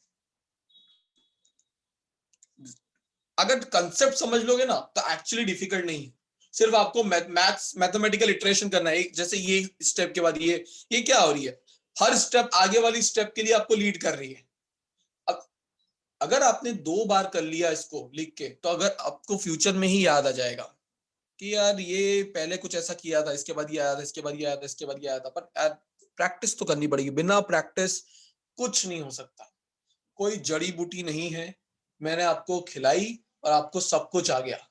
S1: अगर कंसेप्ट समझ लोगे ना तो एक्चुअली डिफिकल्ट नहीं, सिर्फ आपको मैथ्स मैथमेटिकल इटरेशन करना है। जैसे ये स्टेप के बाद ये क्या हो रही है, हर स्टेप आगे वाली स्टेप के लिए आपको लीड कर रही है। अब अगर आपने 2 बार कर लिया इसको लिख के, तो अगर आपको फ्यूचर में ही याद आ जाएगा कि यार ये पहले कुछ ऐसा किया था, इसके बाद ये आया था, इसके बाद ये आया था, इसके बाद ये आया था। पर प्रैक्टिस तो करनी पड़ेगी, बिना प्रैक्टिस कुछ नहीं हो सकता। कोई जड़ी बूटी नहीं है, मैंने आपको खिलाई और आपको सब कुछ आ गया।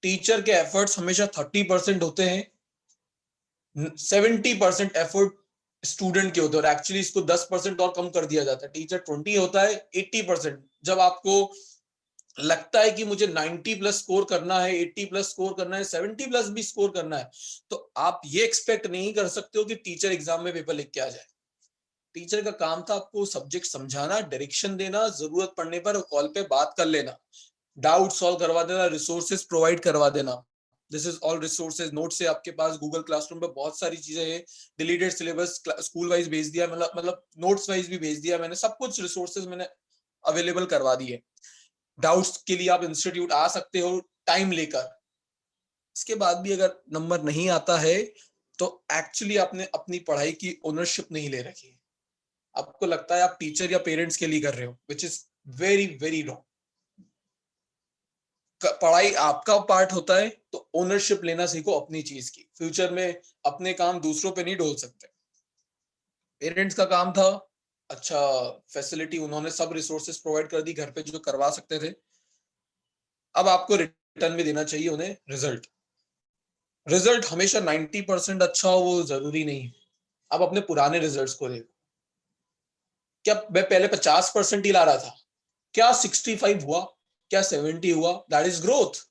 S1: टीचर के एफर्ट्स हमेशा 30% होते हैं, 70% एफर्ट स्टूडेंट के होते हैं, और एक्चुअली इसको 10% और कम कर दिया जाता है। टीचर 20 होता है, 80%। जब आपको लगता है कि मुझे 90 प्लस स्कोर करना है, 80 प्लस स्कोर करना है, 70 प्लस भी स्कोर करना है, तो आप ये एक्सपेक्ट नहीं कर सकते हो कि टीचर एग्जाम में पेपर लिख के आ जाए। टीचर का काम था आपको सब्जेक्ट समझाना, डायरेक्शन देना, जरूरत पड़ने पर कॉल पे बात कर लेना, डाउट सॉल्व करवा देना, रिसोर्सेज प्रोवाइड करवा देना। This is all resources, notes है आपके पास, गूगल क्लासरूम पे बहुत सारी चीजें हैं, डिलीटेड सिलेबस स्कूल वाइज भेज दिया, मतलब नोट्स वाइज भी भेज दिया मैंने, सब कुछ रिसोर्सेज मैंने अवेलेबल करवा दिए। डाउट्स के लिए आप इंस्टीट्यूट आ सकते हो टाइम लेकर, इसके बाद भी अगर नंबर नहीं आता है तो एक्चुअली आपने अपनी पढ़ाई की ओनरशिप नहीं ले रखी है। आपको लगता है आप टीचर या पेरेंट्स के लिए कर रहे हो, which is very very wrong. पढ़ाई आपका पार्ट होता है तो ओनरशिप लेना सीखो अपनी चीज की। फ्यूचर में अपने काम दूसरों पे नहीं डोल सकते। पेरेंट्स का काम था, अच्छा फैसिलिटी उन्होंने सब रिसोर्सेज प्रोवाइड कर दी घर पे जो करवा सकते थे। अब आपको रिटर्न में देना चाहिए उन्हें रिजल्ट। रिजल्ट हमेशा 90% अच्छा हो वो जरूरी नहीं है। अब अपने पुराने रिजल्ट्स को देखो, क्या मैं पहले 50% ही ला रहा था, क्या 65 हुआ, क्या 70 हुआ, दैट इज ग्रोथ।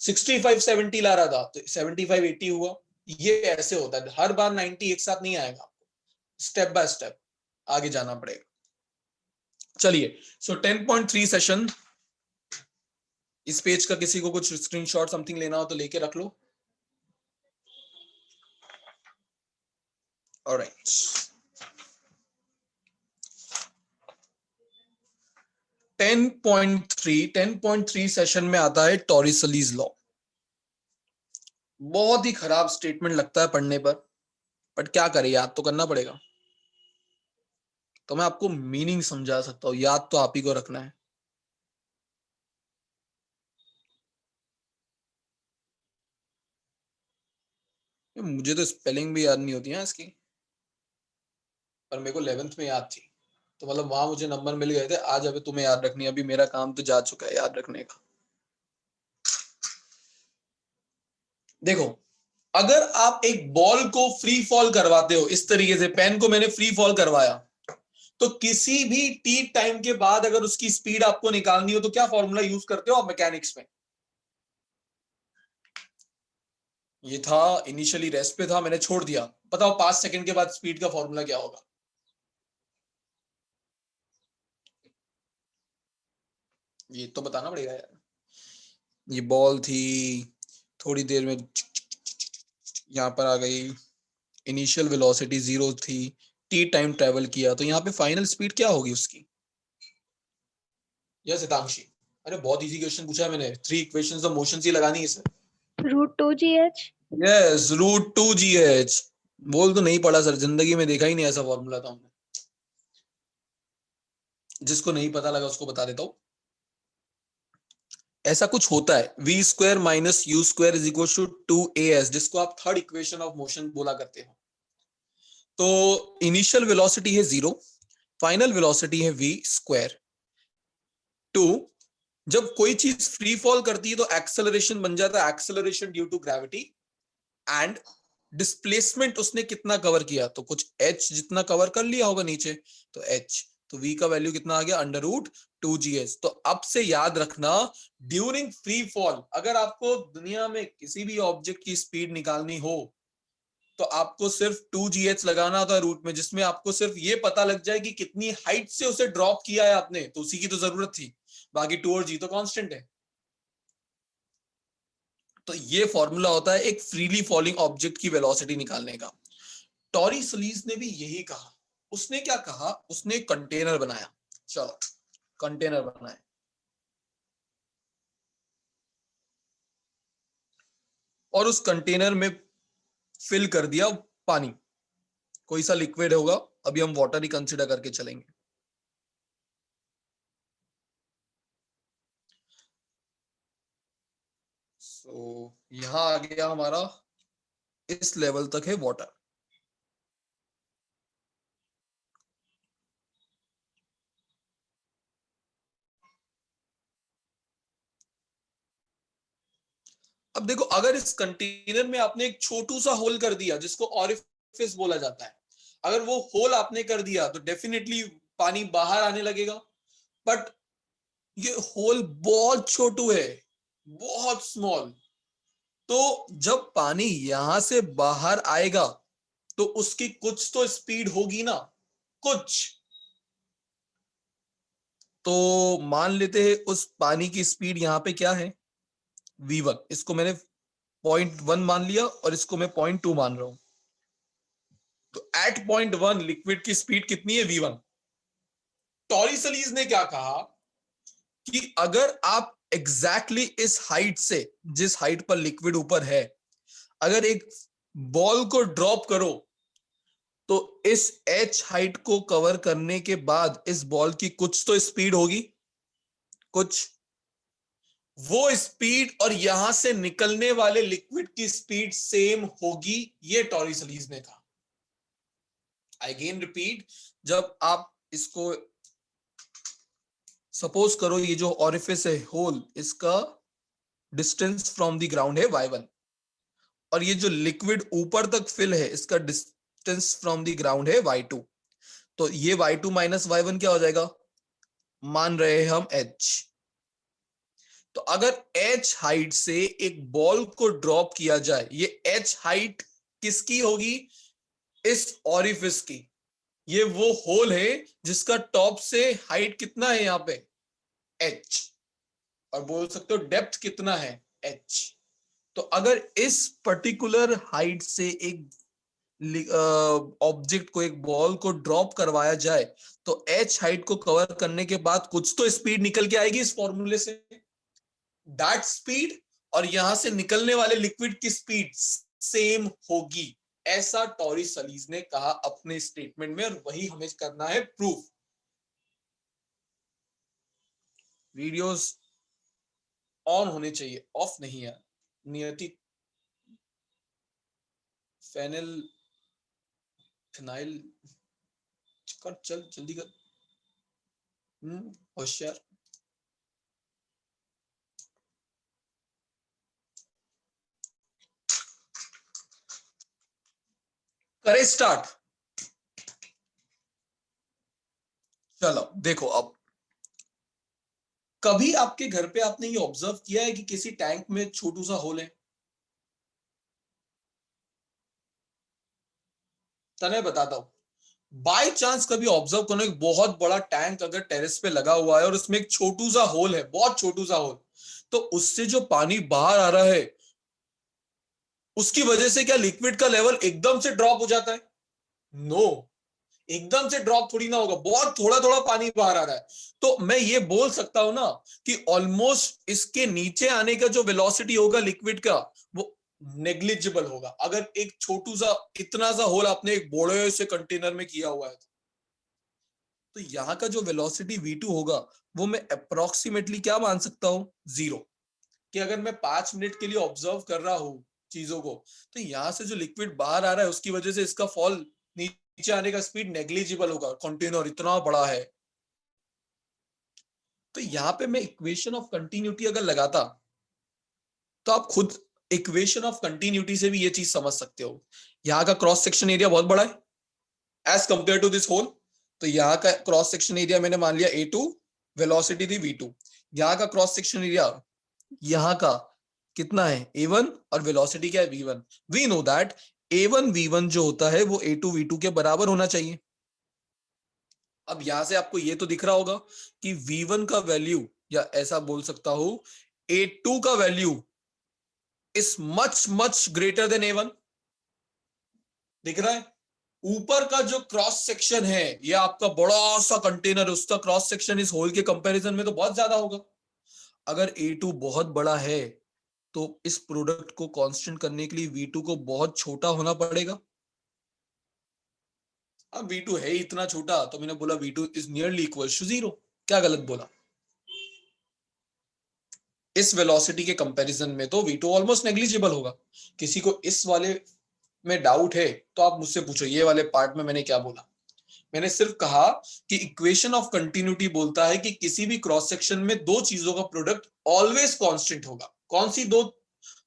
S1: 65-70 ला रहा था तो 75-80 हुआ। ये ऐसे होता है, हर बार 90 एक साथ नहीं आएगा, आपको स्टेप बाय स्टेप आगे जाना पड़ेगा। चलिए, सो 10.3 सेशन, इस पेज का किसी को कुछ स्क्रीनशॉट समथिंग लेना हो तो लेके रख लो। ऑलराइट, 10.3 सेशन में आता है टॉरिसलीज लॉ। बहुत ही खराब स्टेटमेंट लगता है पढ़ने पर, बट क्या करें, याद तो करना पड़ेगा। तो मैं आपको मीनिंग समझा सकता हूं, याद तो आप ही को रखना है। मुझे तो स्पेलिंग भी याद नहीं होती है इसकी, पर मेरे को 11th में याद थी, तो मतलब वहां मुझे नंबर मिल गए थे। आज अभी तुम्हें याद रखनी है, अभी मेरा काम तो जा चुका है याद रखने का। देखो, अगर आप एक बॉल को फ्री फॉल करवाते हो इस तरीके से, पेन को मैंने फ्री फॉल करवाया, तो किसी भी टी टाइम के बाद अगर उसकी स्पीड आपको निकालनी हो तो क्या फॉर्मूला यूज करते हो आप मैकेनिक्स में? ये था इनिशियली रेस्ट पे था, मैंने छोड़ दिया, बताओ 5 सेकंड के बाद स्पीड का फॉर्मूला क्या होगा? ये तो बताना पड़ेगा यार। ये बॉल थी, थोड़ी देर में यहां पर आ गई, इनिशियल वेलोसिटी 0 थी, टी टाइम ट्रेवल किया, तो यहाँ पे फाइनल स्पीड क्या होगी उसकी? यस हितांशी, अरे बहुत इजी क्वेश्चन पूछा है मैंने, 3 इक्वेशंस ऑफ मोशन ही लगानी है इसे।
S4: √2gh।
S1: Yes, √2gh। बोल तो नहीं पड़ा सर, जिंदगी में देखा ही नहीं ऐसा फॉर्मूला था हमने। जिसको नहीं पता लगा उसको बता देता हूं, ऐसा कुछ होता है, v² - u² = 2as, जिसको आप थर्ड इक्वेशन ऑफ मोशन बोला करते हो। तो इनिशियल वेलोसिटी है 0, फाइनल वेलोसिटी है v²। 2, जब कोई चीज फ्री फॉल करती है तो एक्सेलरेशन बन जाता है acceleration due to gravity, and displacement उसने कितना कवर किया, तो कुछ h जितना कवर कर लिया होगा नीचे, तो h, तो v का वैल्यू कितना आ गया, √2gh। तो अब से याद रखना, ड्यूरिंग फ्री फॉल अगर आपको दुनिया में किसी भी ऑब्जेक्ट की स्पीड निकालनी हो तो आपको सिर्फ 2gh लगाना होता है रूट में, जिसमें आपको सिर्फ ये पता लग जाए कि कितनी हाइट से उसे ड्रॉप किया है आपने, तो उसी की तो जरूरत थी, बाकी 2 और g तो कांस्टेंट है। तो ये फॉर्मूला होता है एक फ्रीली फॉलिंग ऑब्जेक्ट की वेलोसिटी निकालने का। टॉरिसलीज ने भी यही कहा। उसने क्या कहा, उसने कंटेनर बनाया, चलो कंटेनर बनाया, और उस कंटेनर में फिल कर दिया पानी, कोई सा लिक्विड होगा, अभी हम वाटर ही कंसीडर करके चलेंगे। सो यहां आ गया हमारा, इस लेवल तक है वाटर। अब देखो, अगर इस कंटेनर में आपने एक छोटू सा होल कर दिया जिसको ऑरिफिस बोला जाता है, अगर वो होल आपने कर दिया तो डेफिनेटली पानी बाहर आने लगेगा। बट ये होल बहुत छोटू है, बहुत स्मॉल, तो जब पानी यहां से बाहर आएगा तो उसकी कुछ तो स्पीड होगी ना, कुछ। तो मान लेते हैं उस पानी की स्पीड यहां पे क्या है, v1, इसको मैंने 0.1 मान लिया और इसको मैं 0.2 मान रहा हूं। तो एट 0.1 लिक्विड की स्पीड कितनी है, v1। टॉरिसलीज ने क्या कहा कि अगर आप एग्जैक्टली इस हाइट से, जिस हाइट पर लिक्विड ऊपर है, अगर एक बॉल को ड्रॉप करो तो इस h हाइट को कवर करने के बाद इस बॉल की कुछ तो स्पीड होगी, कुछ वो स्पीड और यहां से निकलने वाले लिक्विड की स्पीड सेम होगी, ये टॉरिसलीज ने कहा। अगेन रिपीट, जब आप इसको सपोज करो ये जो ऑरिफिस है होल, इसका डिस्टेंस फ्रॉम द ग्राउंड है y1 और ये जो लिक्विड ऊपर तक फिल है इसका डिस्टेंस फ्रॉम द ग्राउंड है y2, तो ये y2 माइनस y1 क्या हो जाएगा, मान रहे हैं हम h। तो अगर h हाइट से एक बॉल को ड्रॉप किया जाए, ये h हाइट किसकी होगी, इस ऑरिफिस की। ये वो होल है जिसका टॉप से हाइट कितना है यहाँ पे h, और बोल सकते हो डेप्थ कितना है h। तो अगर इस पर्टिकुलर हाइट से एक ऑब्जेक्ट को, एक बॉल को ड्रॉप करवाया जाए तो h हाइट को कवर करने के बाद कुछ तो स्पीड निकल के आएगी इस फॉर्मूले से, दैट स्पीड और यहां से निकलने वाले लिक्विड की स्पीड सेम होगी, ऐसा टॉरिसलीज ने कहा अपने स्टेटमेंट में, और वही हमें करना है प्रूफ। वीडियोस ऑन होने चाहिए, ऑफ नहीं है। नियति फेनिल फिनाइल कर, चल जल्दी कर, होशियार। करे स्टार्ट। चलो देखो, अब कभी आपके घर पे आपने ये ऑब्जर्व किया है कि किसी टैंक में छोटू सा होल है? तने बताता हूं, बाय चांस कभी ऑब्जर्व करो एक बहुत बड़ा टैंक अगर टेरेस पे लगा हुआ है और उसमें एक छोटू सा होल है, बहुत छोटू सा होल, तो उससे जो पानी बाहर आ रहा है उसकी वजह से क्या लिक्विड का लेवल एकदम से ड्रॉप हो जाता है? नो, एकदम से ड्रॉप थोड़ी ना होगा, बहुत थोड़ा थोड़ा पानी बाहर आ रहा है। तो मैं ये बोल सकता हूं ना कि ऑलमोस्ट इसके नीचे आने का जो वेलोसिटी होगा लिक्विड का वो नेग्लिजिबल होगा, अगर एक छोटू सा इतना सा होल आपने एक बड़े से कंटेनर में किया हुआ है। तो यहां का जो वेलोसिटी v2 होगा वो मैं अप्रोक्सीमेटली क्या मान सकता हूं, 0, कि अगर मैं 5 मिनट के लिए ऑब्जर्व कर रहा हूं चीजों को, तो यहां से जो लिक्विड बाहर आ रहा है उसकी वजह से इसका फॉल, नीचे आने का स्पीड नेग्लिजिबल होगा, कंटेनर इतना बड़ा है। तो यहां पे मैं इक्वेशन ऑफ कंटिन्यूटी अगर लगाता तो आप खुद इक्वेशन ऑफ कंटिन्यूटी से भी ये चीज समझ सकते हो। यहाँ का क्रॉस सेक्शन एरिया बहुत बड़ा है as compare to this hole, तो यहाँ का क्रॉस सेक्शन एरिया मैंने मान लिया A2, वेलोसिटी थी v2, यहाँ का क्रॉस सेक्शन एरिया यहाँ का कितना है A1 और वेलोसिटी क्या है v1। We know that A1 v1 जो होता है वो A2 v2 के बराबर होना चाहिए। अब यहां से आपको ये तो दिख रहा होगा कि v1 का वैल्यू, या ऐसा बोल सकता हूं A2 का value is much much greater than A1, दिख रहा है? ऊपर का जो क्रॉस सेक्शन है, ये आपका बड़ा सा कंटेनर है, उसका क्रॉस सेक्शन इस होल के कंपैरिजन में तो बहुत ज्यादा होगा। अगर A2 बहुत बड़ा है तो इस प्रोडक्ट को कांस्टेंट करने के लिए V2 को बहुत छोटा होना पड़ेगा। अब V2 है इतना छोटा तो मैंने बोला V2 is nearly equal to 0। क्या गलत बोला? इस वेलोसिटी के कंपैरिजन में तो V2 ऑलमोस्ट नेग्लिजिबल होगा। किसी को इस वाले में डाउट है तो आप मुझसे पूछो ये वाले पार्ट में मैंने क्या बोला। मैंने सिर्फ कहा कि इक्वेशन ऑफ कंटिन्यूटी बोलता है कि किसी भी क्रॉस सेक्शन में दो चीजों का प्रोडक्ट ऑलवेज कांस्टेंट होगा। कौन सी दो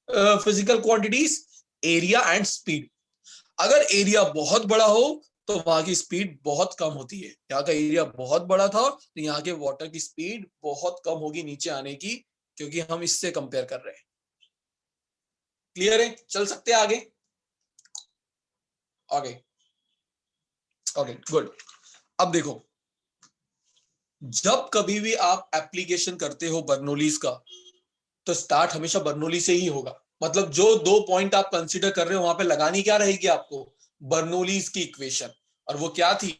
S1: physical quantities? Area and speed. अगर एरिया बहुत बड़ा हो तो वहां की स्पीड बहुत कम होती है। यहाँ का एरिया बहुत बड़ा था तो यहाँ के वाटर की स्पीड बहुत कम होगी नीचे आने की, क्योंकि हम इससे कंपेयर कर रहे हैं। क्लियर है? चल सकते हैं आगे? आगे ओके गुड। अब देखो, जब कभी भी आप एप्लीकेशन करते हो बर्नौलीज का तो स्टार्ट हमेशा बर्नौली से ही होगा। मतलब जो दो पॉइंट आप कंसीडर कर रहे हो वहां पे लगानी क्या रहेगी आपको? बर्नौलीज की इक्वेशन। और वो क्या थी?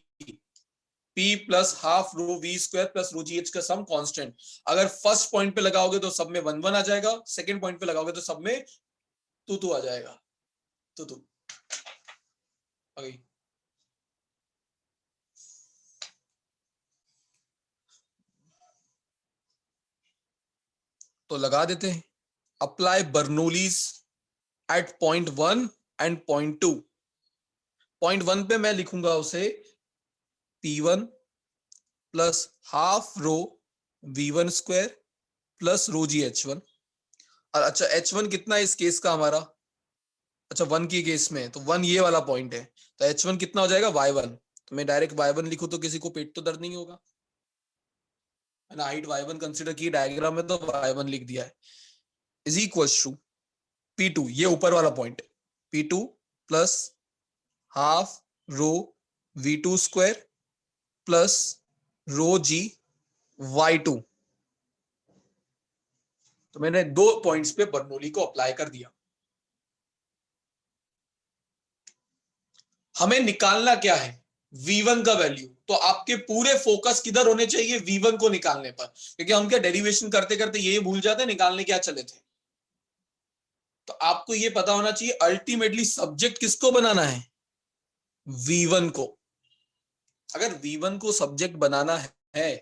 S1: P प्लस हाफ रो V स्क्वायर प्लस रो GH का सम कांस्टेंट। अगर फर्स्ट पॉइंट पे लगाओगे तो सब में 1 1 आ जाएगा, सेकंड पॉइंट पे लगाओगे तो सब में 2 2 आ जाएगा। 2 2 आ गई। तो लगा देते हैं। Apply Bernoulli's at point 1 and point 2। Point 1 पे मैं लिखूंगा उसे P1 plus half rho V1 square plus rho GH1। और अच्छा H1 कितना है इस केस का हमारा, अच्छा 1 की केस में तो 1 ये वाला पॉइंट है, तो H1 कितना हो जाएगा Y1। तो मैं डायरेक्ट Y1 लिखूं तो किसी को पेट तो दर्द नहीं होगा, मैंने हाइट Y1 कंसीडर की डायग्राम में तो Y1 लिख दिया है, इज इक्वल टू P2 ये ऊपर वाला point, P2 plus half rho V2 square plus रो G Y2। तो मैंने 2 पॉइंट्स पे बर्नौली को अप्लाई कर दिया। हमें निकालना क्या है, V1 का वैल्यू। तो आपके पूरे फोकस किधर होने चाहिए, V1 को निकालने पर, क्योंकि हम क्या डेरिवेशन करते करते ये भूल जाते हैं निकालने क्या चले थे। तो आपको ये पता होना चाहिए अल्टीमेटली सब्जेक्ट किसको बनाना है, V1 को। अगर V1 को सब्जेक्ट बनाना है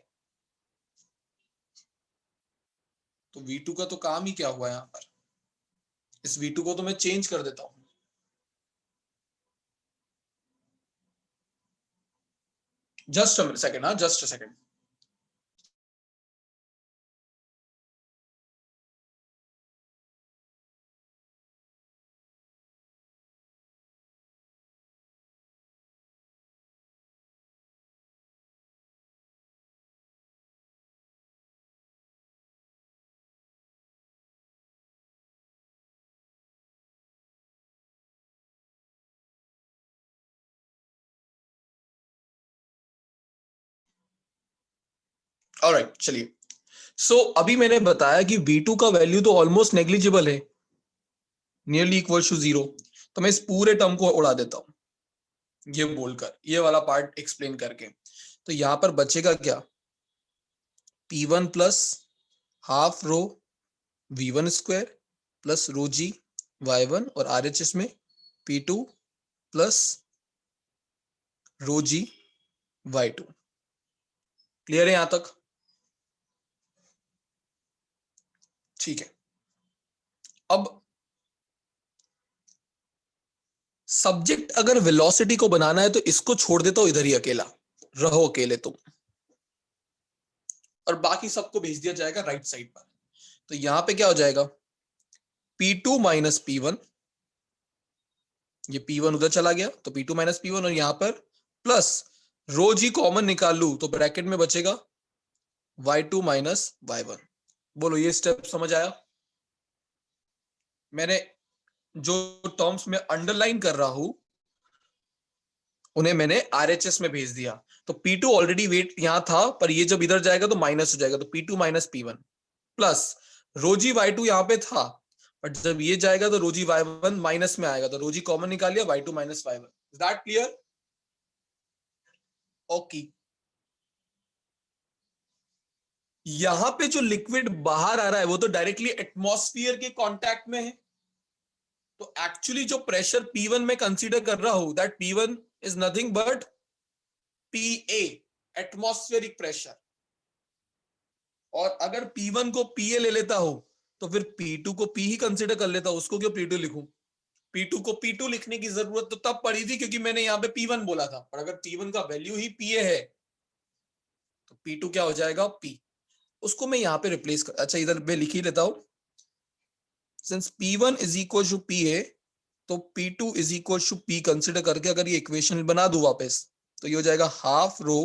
S1: तो V2 का तो काम ही क्या हुआ यहां पर, इस V2 को तो मैं चेंज कर देता हूं। जस्ट अ सेकेंड, हाँ जस्ट अ सेकेंड। ऑलराइट चलिए। सो अभी मैंने बताया कि V2 का वैल्यू तो ऑलमोस्ट नेग्लिजिबल है, नियरली इक्वल टू 0। तो मैं इस पूरे टर्म को उड़ा देता हूं ये बोलकर, ये वाला पार्ट एक्सप्लेन करके। तो यहां पर बचेगा क्या, P1 plus half rho V1 square plus रो G Y1 और RHS में P2 प्लस रो G Y2। क्लियर है यहां तक, ठीक है। अब सब्जेक्ट अगर वेलोसिटी को बनाना है तो इसको छोड़ देता हूं इधर ही, अकेला रहो अकेले तुम, और बाकी सबको भेज दिया जाएगा राइट साइड पर। तो यहां पे क्या हो जाएगा, P2 माइनस P1, ये P1 उधर चला गया तो P2 माइनस P1, और यहां पर प्लस रो जी कॉमन निकाल लू तो ब्रैकेट में बचेगा Y2 माइनस Y1। बोलो ये स्टेप समझ आया। मैंने जो टर्म्स में अंडरलाइन कर रहा हूं उन्हें मैंने RHS में भेज दिया। तो P2 ऑलरेडी वेट यहां था, पर ये जब इधर जाएगा तो माइनस हो जाएगा, तो P2 माइनस P1 प्लस रोजी Y2 यहां पे था, बट जब ये जाएगा तो रोजी Y1 माइनस में आएगा, तो रोजी कॉमन निकाल लिया Y2 minus Y1। Is that clear, okay. यहां पे जो लिक्विड बाहर आ रहा है वो तो डायरेक्टली एटमॉस्फेयर के कांटेक्ट में है, तो एक्चुअली जो प्रेशर P1 में कंसीडर कर रहा हूं that P1 is nothing but PA, atmospheric pressure. और अगर P1 को PA ले लेता हूं तो फिर P2 को P ही कंसीडर कर लेता हूं, उसको क्यों P2 लिखूं। P2 को P2 लिखने की जरूरत तो तब पड़ी थी क्योंकि मैंने यहां पे P1 बोला था, पर अगर P1 का वैल्यू ही PA है तो P2 क्या हो जाएगा P। उसको मैं यहां पे रिप्लेस कर, अच्छा इधर मैं लिख ही लेता हूं, since P1 is equal to PA तो P2 is equal to P consider करके अगर ये इक्वेशन बना दूं वापस तो ये हो जाएगा हाफ रो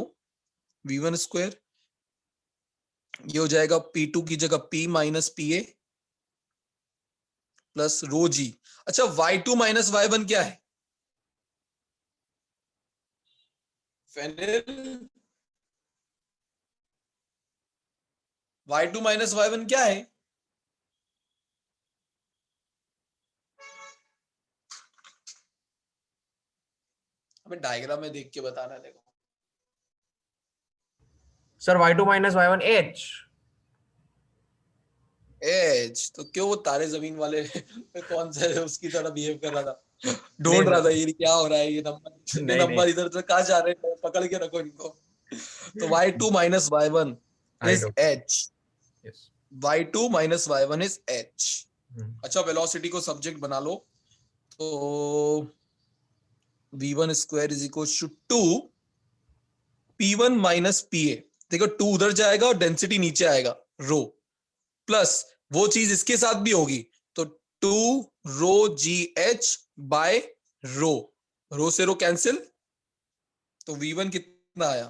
S1: V1 स्क्वायर, ये हो जाएगा P2 की जगह P माइनस PA प्लस रो G। अच्छा Y2 माइनस Y1 क्या है, फेनिल। Y2 माइनस Y1 क्या है, हमें डायग्राम में देख के बताना है। देखो
S5: sir y2 minus y1 h।
S1: As तो क्यों वो तारे जमीन वाले पे कौन सा है उसकी तरह बिहेव कर रहा था,
S5: नहीं
S1: ढूंढ रहा था ये क्या हो रहा है, ये
S5: नहीं नहीं,
S1: नंबर इधर उधर कहाँ जा रहे हैं, पकड़ के रखो इनको। तो y2 minus y1
S5: I
S1: is
S5: don't-
S1: h,
S5: yes।
S1: y2 minus y1 is h।
S5: Hmm,
S1: अच्छा वेलोसिटी को सब्जेक्ट बना लो, तो v1 square is equal to 2 p1 minus pa। देखो 2 उधर जाएगा और डेंसिटी नीचे आएगा रो, प्लस वो चीज इसके साथ भी होगी, तो 2 रो जी एच बाय रो, रो से रो कैंसिल, तो v1 कितना आया,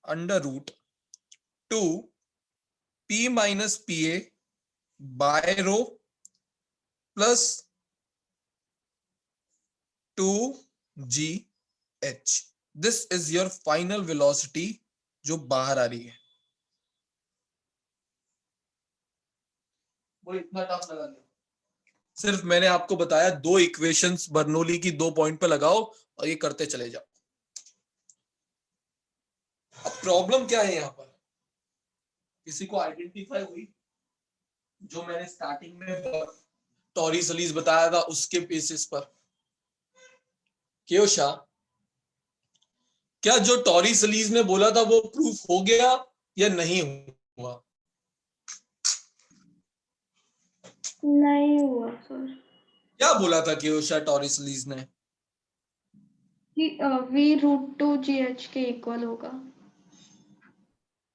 S1: under root 2 p minus p a by rho plus 2 g h. This is your final velocity जो बाहर आ रही है। वो इतना टफ लगा नहीं, सिर्फ मैंने आपको बताया दो इक्वेशंस बर्नौली की 2 पॉइंट पे लगाओ और ये करते चले जाओ। अब प्रॉब्लम क्या है यहां पर, किसी को आइडेंटिफाई हुई जो मैंने स्टार्टिंग में टॉरिसलीज बताया था उसके बेसिस पर? केओशा, क्या जो टॉरिसलीज ने बोला था वो प्रूफ हो गया या नहीं हुआ?
S4: नहीं हुआ सर।
S1: क्या बोला था केओशा टॉरिसलीज ने?
S4: कि v√2gh के इक्वल होगा।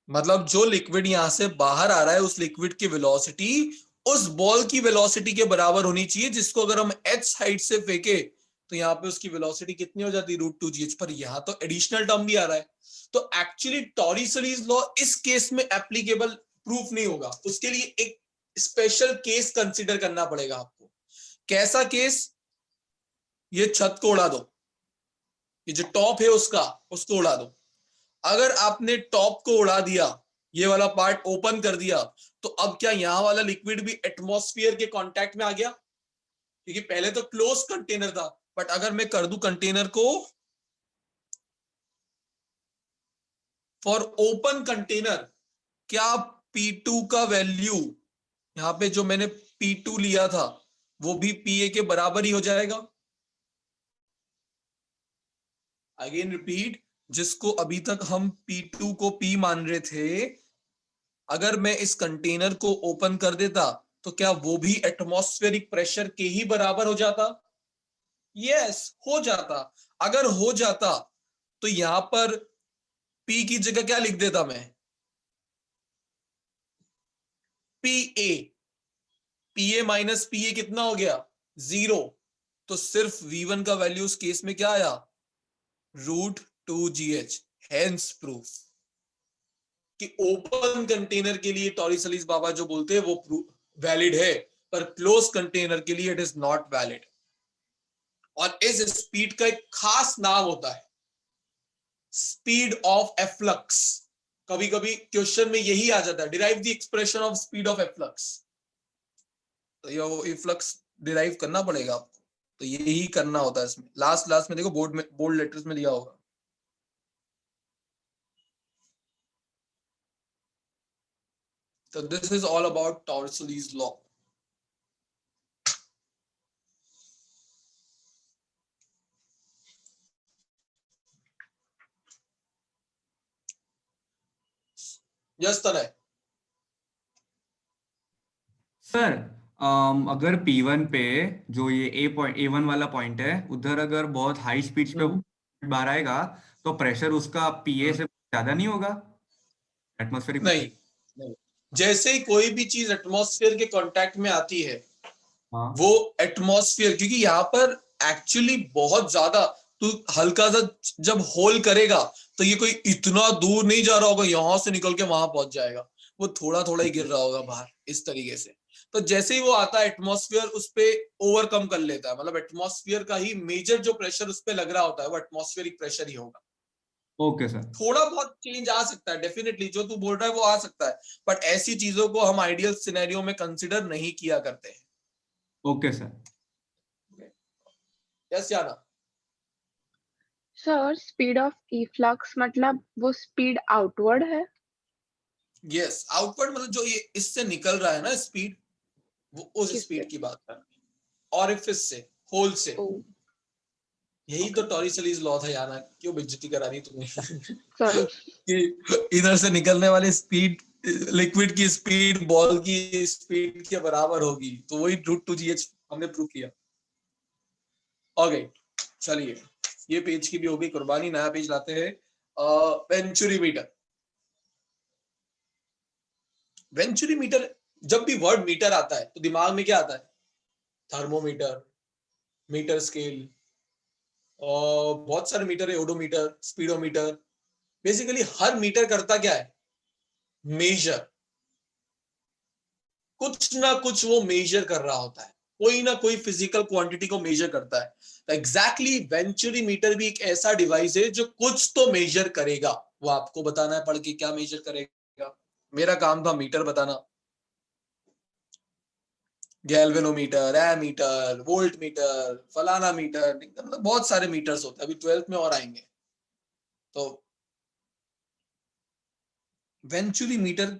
S1: मतलब जो लिक्विड यहां से बाहर आ रहा है उस लिक्विड की वेलोसिटी उस बॉल की वेलोसिटी के बराबर होनी चाहिए, जिसको अगर हम h साइड से फेंके तो यहाँ पे उसकी वेलोसिटी कितनी हो जाती है, √2gh। पर यहाँ तो एडिशनल टर्म भी आ रहा है, तो एक्चुअली टॉरिसलीज लॉ इस केस में एप्लीकेबल प्रूफ नहीं होगा, उसके लिए एक स्पेशल केस कंसिडर करना पड़ेगा आपको। कैसा केस? ये छत को उड़ा दो, ये जो टॉप है उसको उड़ा दो। अगर आपने टॉप को उड़ा दिया, ये वाला पार्ट ओपन कर दिया, तो अब क्या यहां वाला लिक्विड भी एटमॉस्फेयर के कांटेक्ट में आ गया? क्योंकि पहले तो क्लोज कंटेनर था, बट अगर मैं कर दूं कंटेनर को फॉर ओपन कंटेनर, क्या P2 का वैल्यू यहां पे जो मैंने P2 लिया था वो भी PA के बराबर ही हो जाएगा? अगेन रिपीट, जिसको अभी तक हम P2 को P मान रहे थे, अगर मैं इस कंटेनर को ओपन कर देता तो क्या वो भी एटमॉस्फेरिक प्रेशर के ही बराबर हो जाता? यस, हो जाता। अगर हो जाता तो यहां पर P की जगह क्या लिख देता मैं, PA। PA माइनस PA कितना हो गया, 0। तो सिर्फ V1 का वैल्यू उस केस में क्या आया, √2gh। हेंस प्रूफ कि ओपन कंटेनर के लिए टॉरिसलीज बाबा जो बोलते हैं वो वैलिड है, पर क्लोज कंटेनर के लिए इट इज नॉट वैलिड। और इस स्पीड का एक खास नाम होता है, स्पीड ऑफ एफ्लक्स। कभी कभी क्वेश्चन में यही आ जाता है, derive the expression of speed of efflux. तो ये एफ्लक्स डिराइव करना पड़ेगा आपको, तो यही करना होता है इसमें। लास्ट में देखो बोल्ड लेटर्स में लिया होगा। So this is all about Torsely's law. Yes, Tanay.
S6: Sir अगर P1 पे जो ये A1 वाला पॉइंट है उधर अगर बहुत हाई स्पीड पे बाहर आएगा तो प्रेशर उसका PA से ज्यादा नहीं होगा एटमॉस्फेरिक?
S1: नहीं, जैसे ही कोई भी चीज एटमॉस्फेयर के कांटेक्ट में आती है,
S6: हाँ
S1: वो एटमॉस्फेयर, क्योंकि यहाँ पर एक्चुअली बहुत ज्यादा, तो हल्का सा जब होल करेगा तो ये कोई इतना दूर नहीं जा रहा होगा, यहां से निकल के वहां पहुंच जाएगा, वो थोड़ा थोड़ा ही गिर रहा होगा बाहर इस तरीके से। तो जैसे ही वो आता है एटमॉस्फेयर उस पे ओवरकम कर लेता है, मतलब एटमॉस्फेयर का ही मेजर जो प्रेशर उस पे लग रहा होता है वो एटमॉस्फेरिक प्रेशर ही होगा।
S6: Okay sir.
S1: थोड़ा बहुत चेंज आ सकता है, डेफिनेटली जो तू बोल रहा है वो आ सकता है, बट ऐसी चीजों को हम आइडियल सिनेरियो में कंसिडर नहीं किया करते हैं।
S6: Okay sir.
S1: Yes Yana?
S2: Sir speed of efflux मतलब वो स्पीड आउटवर्ड है?
S1: यस, आउटवर्ड मतलब जो ये इससे निकल रहा है ना स्पीड, वो उस
S2: किससे?
S1: स्पीड की बात कर रहा है, ऑरिफिस से, होल से।
S2: ओ
S1: यही तो टॉरिसलीज लॉ था यार, क्यों बेइज्जती करा दी तुमने
S2: सॉरी।
S1: कि इधर से निकलने वाली स्पीड लिक्विड की स्पीड बॉल की स्पीड के बराबर होगी, तो वही √2gh हमने प्रूव किया। ओके चलिए, ये पेज की भी हो गई कुर्बानी, नया पेज लाते हैं। Venturi meter. वेंचुरी मीटर, जब भी वर्ड मीटर आता है तो दिमाग में क्या आता है? थर्मोमीटर, मीटर स्केल, और बहुत सारे मीटर है, ओडोमीटर, स्पीडोमीटर। बेसिकली हर मीटर करता क्या है? मेजर, कुछ ना कुछ वो मेजर कर रहा होता है, कोई ना कोई फिजिकल क्वांटिटी को मेजर करता है। तो एग्जैक्टली वेंचुरी मीटर भी एक ऐसा डिवाइस है जो कुछ तो मेजर करेगा। वो आपको बताना है पढ़ के क्या मेजर करेगा। मेरा काम था मीटर बताना। गैल्वेनोमीटर, एमीटर, वोल्ट मीटर, फलाना मीटर, मतलब बहुत सारे मीटर्स होते हैं, अभी 12th में और आएंगे। तो वेंचुरी मीटर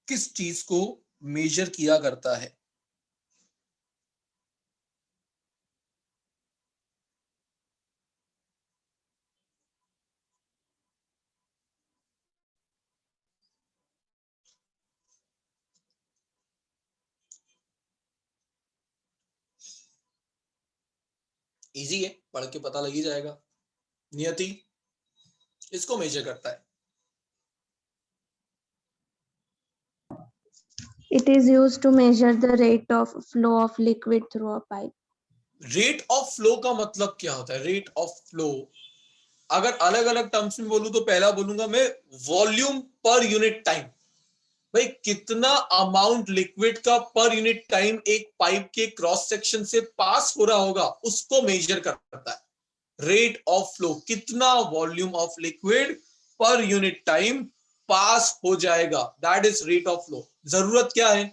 S1: किस चीज को मेजर किया करता है? इजी है, पढ़ के पता लग ही जाएगा। नियति इसको मेजर करता है।
S4: It is used to measure the rate of flow of liquid through a pipe.
S1: Rate of flow का मतलब क्या होता है? रेट ऑफ फ्लो अगर अलग अलग टर्म्स में बोलूं तो पहला बोलूंगा मैं वॉल्यूम पर यूनिट टाइम। भाई कितना अमाउंट लिक्विड का पर यूनिट टाइम एक पाइप के क्रॉस सेक्शन से पास हो रहा होगा, उसको मेजर करता है। रेट ऑफ फ्लो, कितना वॉल्यूम ऑफ लिक्विड पर यूनिट टाइम पास हो जाएगा, that is rate of flow. जरूरत क्या है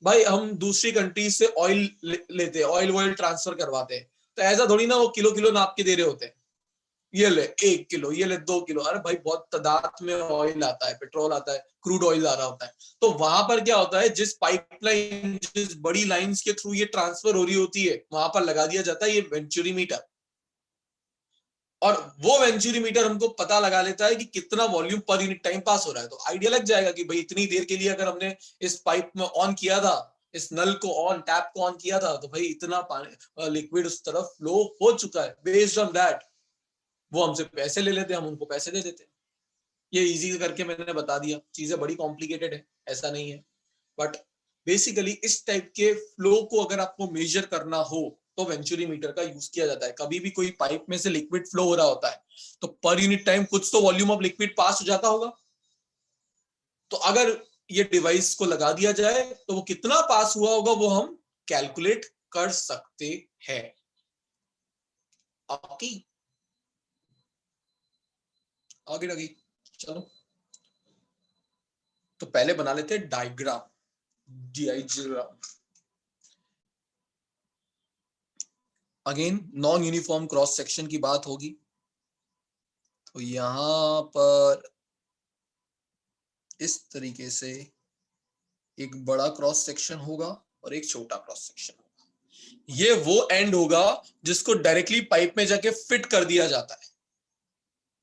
S1: भाई? हम दूसरी कंट्री से ऑयल लेते हैं, ऑयल ट्रांसफर करवाते हैं, तो ऐसा थोड़ी ना वो किलो किलो नाप के दे रहे होते हैं, ये ले 1 किलो, ये ले 2 किलो। अरे भाई बहुत तादाद में ऑयल आता है, पेट्रोल आता है, क्रूड ऑयल आ रहा होता है। तो वहां पर क्या होता है, जिस पाइपलाइन, जिस बड़ी लाइंस के थ्रू ये ट्रांसफर हो रही होती है, वहां पर लगा दिया जाता है ये वेंचुरी मीटर। और वो वेंचुरी मीटर हमको पता लगा लेता है कि कितना volume per unit time pass हो रहा है। तो आइडिया लग जाएगा कि भाई इतनी देर के लिए अगर हमने इस पाइप में ऑन किया था, इस नल को ऑन, टैप को ऑन किया था, तो भाई इतना पानी लिक्विड उस तरफ फ्लो हो चुका है। बेस्ड ऑन दैट वो हमसे पैसे ले लेते हैं, हम उनको पैसे दे देते हैं। ये इजी करके मैंने बता दिया, चीजें बड़ी कॉम्प्लिकेटेड है ऐसा नहीं है, बट बेसिकली इस टाइप के फ्लो को अगर आपको मेजर करना हो तो वेंचुरी मीटर का यूज किया जाता है। कभी भी कोई पाइप में से लिक्विड फ्लो हो रहा होता है तो पर यूनिट टाइम कुछ तो वॉल्यूम ऑफ लिक्विड पास हो जाता होगा। तो अगर ये डिवाइस को लगा दिया जाए तो वो कितना पास हुआ होगा वो हम कैलकुलेट कर सकते हैं। ओके, आगे लगी, चलो तो पहले बना लेते हैं diagram, diagram. Again non uniform cross section की बात होगी, तो यहां पर इस तरीके से एक बड़ा क्रॉस सेक्शन होगा और एक छोटा क्रॉस सेक्शन होगा। ये वो एंड होगा जिसको डायरेक्टली पाइप में जाके फिट कर दिया जाता है।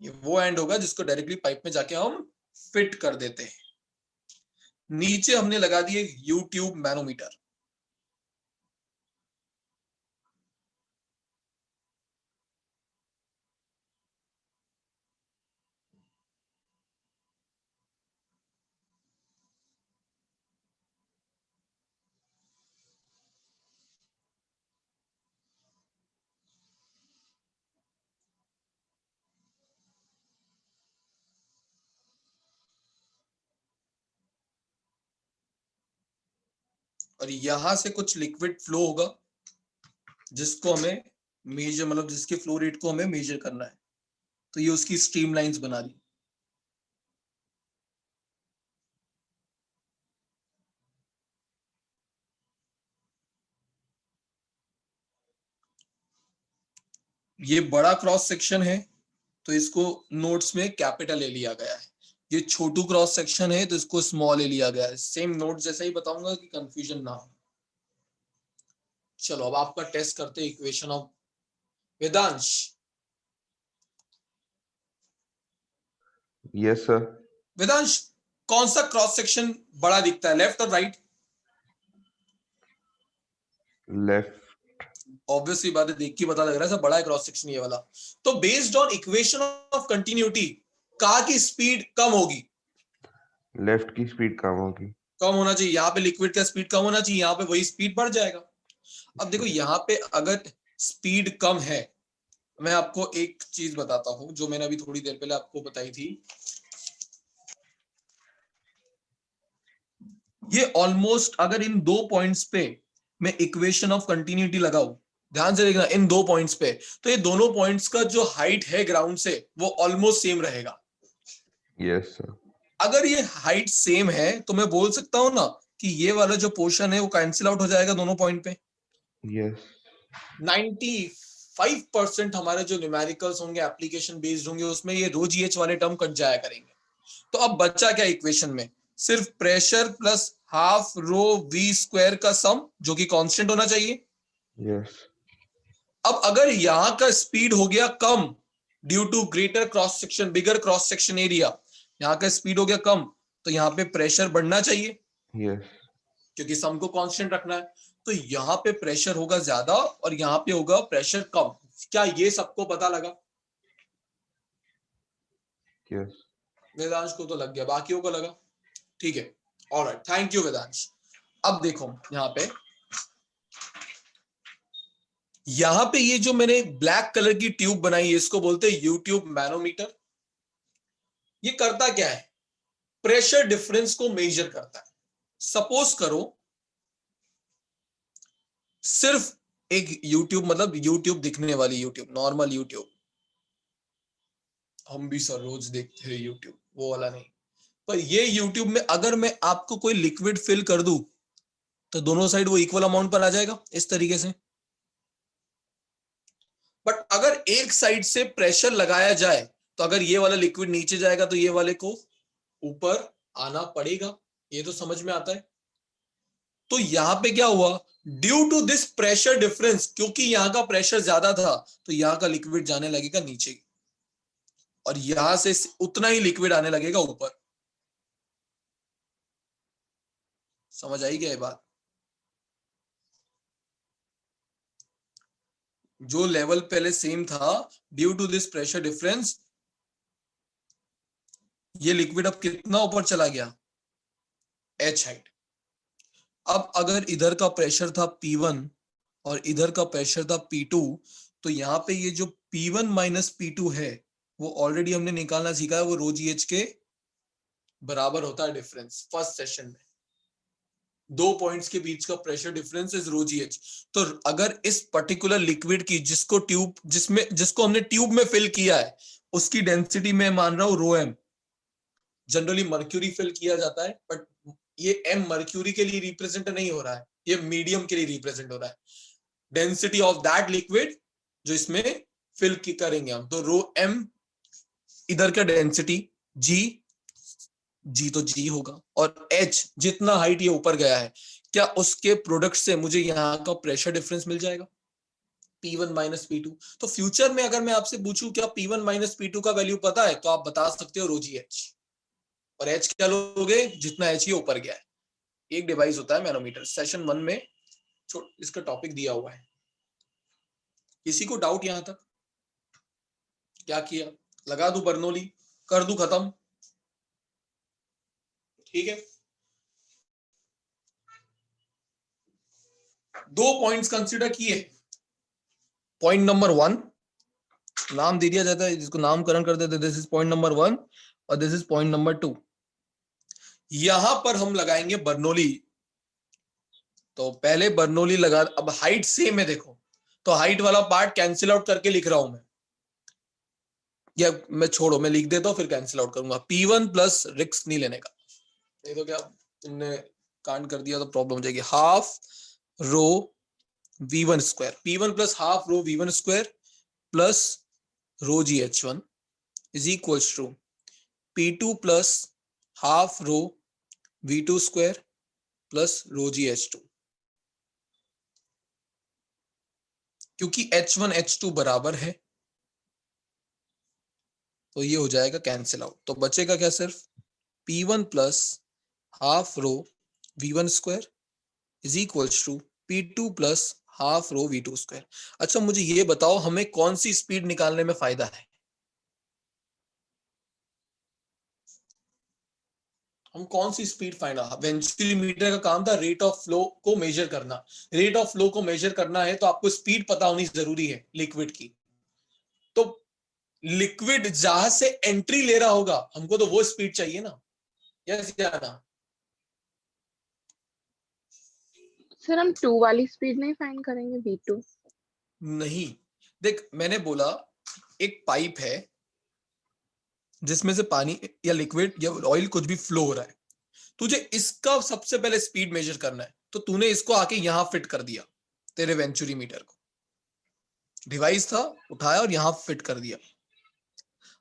S1: ये वो एंड होगा जिसको डायरेक्टली पाइप में जाके हम फिट कर देते हैं। नीचे हमने लगा दिए यू ट्यूब मैनोमीटर। और यहां से कुछ लिक्विड फ्लो होगा जिसको हमें मेजर, मतलब जिसके फ्लो रेट को हमें मेजर करना है। तो ये उसकी स्ट्रीम लाइंस बना दी। ये बड़ा क्रॉस सेक्शन है तो इसको नोट्स में कैपिटल ए लिया गया है। ये छोटू क्रॉस सेक्शन है तो इसको स्मॉल ए लिया गया है। सेम नोट जैसा ही बताऊंगा कि कंफ्यूजन ना हो। चलो अब आपका टेस्ट करते हैं equation of Vedansh.
S7: Yes sir.
S1: Vedansh कौन सा क्रॉस सेक्शन बड़ा दिखता है, लेफ्ट और राइट?
S7: लेफ्ट।
S1: ऑब्वियसली बात है, देख के पता लग रहा है सब बड़ा है क्रॉस सेक्शन ये वाला। तो based on equation of continuity car की स्पीड कम होगी,
S7: लेफ्ट की स्पीड कम होगी।
S1: कम होना चाहिए। यहाँ पे लिक्विड का स्पीड कम होना चाहिए, यहाँ पे वही स्पीड बढ़ जाएगा। अब देखो यहाँ पे अगर स्पीड कम है, मैं आपको एक चीज बताता हूं जो मैंने अभी थोड़ी देर पहले आपको बताई थी। ये ऑलमोस्ट अगर इन दो पॉइंट्स पे मैं इक्वेशन ऑफ कंटिन्यूटी लगाऊं, ध्यान से देखना इन दो पॉइंट्स पे, तो ये दोनों पॉइंट्स का जो हाइट है ग्राउंड से वो ऑलमोस्ट सेम रहेगा।
S7: Yes sir.
S1: अगर ये हाइट सेम है तो मैं बोल सकता हूं ना कि ये वाला जो पोर्शन है वो कैंसिल आउट हो जाएगा दोनों पॉइंट पे।
S7: यस।
S1: 95% हमारे जो न्यूमेरिकल्स होंगे एप्लीकेशन बेस्ड होंगे उसमें ये रो जीएच वाले टर्म कट जाया करेंगे। तो अब बचा क्या इक्वेशन में? सिर्फ pressure plus half rho v square का सम जो कि कांस्टेंट होना चाहिए।
S7: यस।
S1: अब अगर यहां का स्पीड हो गया कम due to greater cross section, bigger cross section area, यहां का स्पीड हो गया कम, तो यहां पे प्रेशर बढ़ना चाहिए
S7: यस।
S1: क्योंकि सम को कांस्टेंट रखना है। तो यहाँ पे प्रेशर होगा ज्यादा और यहाँ पे होगा प्रेशर कम। क्या ये सबको पता लगा?
S7: यस।
S1: वेदांश को तो लग गया, बाकियों को लगा? ठीक है, ऑलराइट, थैंक यू वेदांश। अब देखो यहाँ पे ये जो मैंने ब्लैक कलर की ट्यूब बनाई है इसको बोलते हैं यूट्यूब मैनोमीटर। ये करता क्या है? प्रेशर डिफरेंस को मेजर करता है। सपोज करो सिर्फ एक यूट्यूब, मतलब यूट्यूब दिखने वाली यूट्यूब, नॉर्मल यूट्यूब, हम भी सर रोज देखते हैं यूट्यूब, वो वाला नहीं, पर ये यूट्यूब में अगर मैं आपको कोई लिक्विड फिल कर दूं तो दोनों साइड वो इक्वल अमाउंट पर आ जाएगा इस तरीके से। बट अगर एक साइड से प्रेशर लगाया जाए तो अगर ये वाला लिक्विड नीचे जाएगा तो ये वाले को ऊपर आना पड़ेगा। ये तो समझ में आता है। तो यहां पे क्या हुआ? Due to this pressure difference, क्योंकि यहां का प्रेशर ज्यादा था तो यहां का लिक्विड जाने लगेगा नीचे और यहां से उतना ही लिक्विड आने लगेगा ऊपर। समझ आई क्या ये बात? जो लेवल पहले सेम था, due to this pressure difference ये लिक्विड अब कितना ऊपर चला गया? H height. अब अगर इधर का प्रेशर था P1 और इधर का प्रेशर था P2, तो यहाँ पे ये जो P1 माइनस P2 है वो ऑलरेडी हमने निकालना सीखा है, वो रो जी एच के बराबर होता है डिफरेंस फर्स्ट सेशन में। दो पॉइंट्स के बीच का pressure difference is rho g h. तो अगर इस पर्टिकुलर लिक्विड की जिसको हमने ट्यूब में फिल किया है उसकी डेंसिटी मैं मान रहा हूं रो एम, जनरली मर्क्यूरी फिल किया जाता है बट ये एम मर्क्यूरी के लिए रिप्रेजेंट नहीं हो रहा है, ये मीडियम के लिए रिप्रेजेंट हो रहा है। डेंसिटी ऑफ दैट लिक्विड जो इसमें फिल करेंगे हम, तो रो एम इधर का डेंसिटी जी तो जी होगा और एच जितना हाइट ये ऊपर गया है, क्या उसके प्रोडक्ट से मुझे यहाँ का प्रेशर डिफरेंस मिल जाएगा P1 माइनस P2। तो फ्यूचर में अगर मैं आपसे पूछूं क्या P1 माइनस P2 का वैल्यू पता है, तो आप बता सकते हो रो जी एच, और एच क्या लोगे? जितना एच ये ऊपर गया है। एक डिवाइस होता है मैनोमीटर, सेशन 1 में इसका टॉपिक दिया हुआ है। किसी को डाउट यहां तक? क्या किया? लगा दूं बर्नौली, कर दूं खत्म? ठीक है, दो पॉइंट्स कंसीडर किए। पॉइंट नंबर 1 नाम दे दिया जाता है, जिसको नामकरण कर देते, दिस इज पॉइंट नंबर 1 और दिस इज पॉइंट नंबर 2। यहां पर हम लगाएंगे बर्नौली। तो पहले बर्नौली लगा, अब हाइट सेम है देखो, तो हाइट वाला पार्ट कैंसिल आउट करके लिख रहा हूं मैं, या मैं छोड़ो मैं लिख देता हूं फिर कैंसिल आउट करूंगा। P1 प्लस रिस्क नहीं लेने का, नहीं तो क्या तुमने कांड कर दिया तो प्रॉब्लम हो जाएगी। Half rho V1 square, P1 plus half rho V1 square plus rho g H1 is equals to P2 plus half rho V2 square plus rho g H2, क्योंकि H1 H2 बराबर है तो ये हो जाएगा कैंसिल आउट, तो बचेगा क्या सिर्फ P1 plus half rho V1 square is equals to P2 plus half rho V2 square. अच्छा मुझे ये बताओ हमें कौन सी स्पीड निकालने में फायदा है? हम कौन सी स्पीड फाइंड, वेंचुरीमीटर का काम था रेट ऑफ फ्लो को मेजर करना। रेट ऑफ फ्लो को मेजर करना है तो आपको स्पीड पता होनी जरूरी है लिक्विड की। तो लिक्विड जहां से एंट्री ले रहा होगा हमको तो वो स्पीड चाहिए ना, यस या ना?
S2: सर हम 2 वाली स्पीड नहीं फाइंड करेंगे, V2?
S1: नहीं, देख मैंने बोला एक पाइप है जिसमें से पानी या लिक्विड या ऑयल कुछ भी फ्लो हो रहा है, तुझे इसका सबसे पहले स्पीड मेजर करना है, तो तूने इसको आके यहां फिट कर दिया, तेरे वेंचुरीमीटर को डिवाइस था उठाया और यहां फिट कर दिया।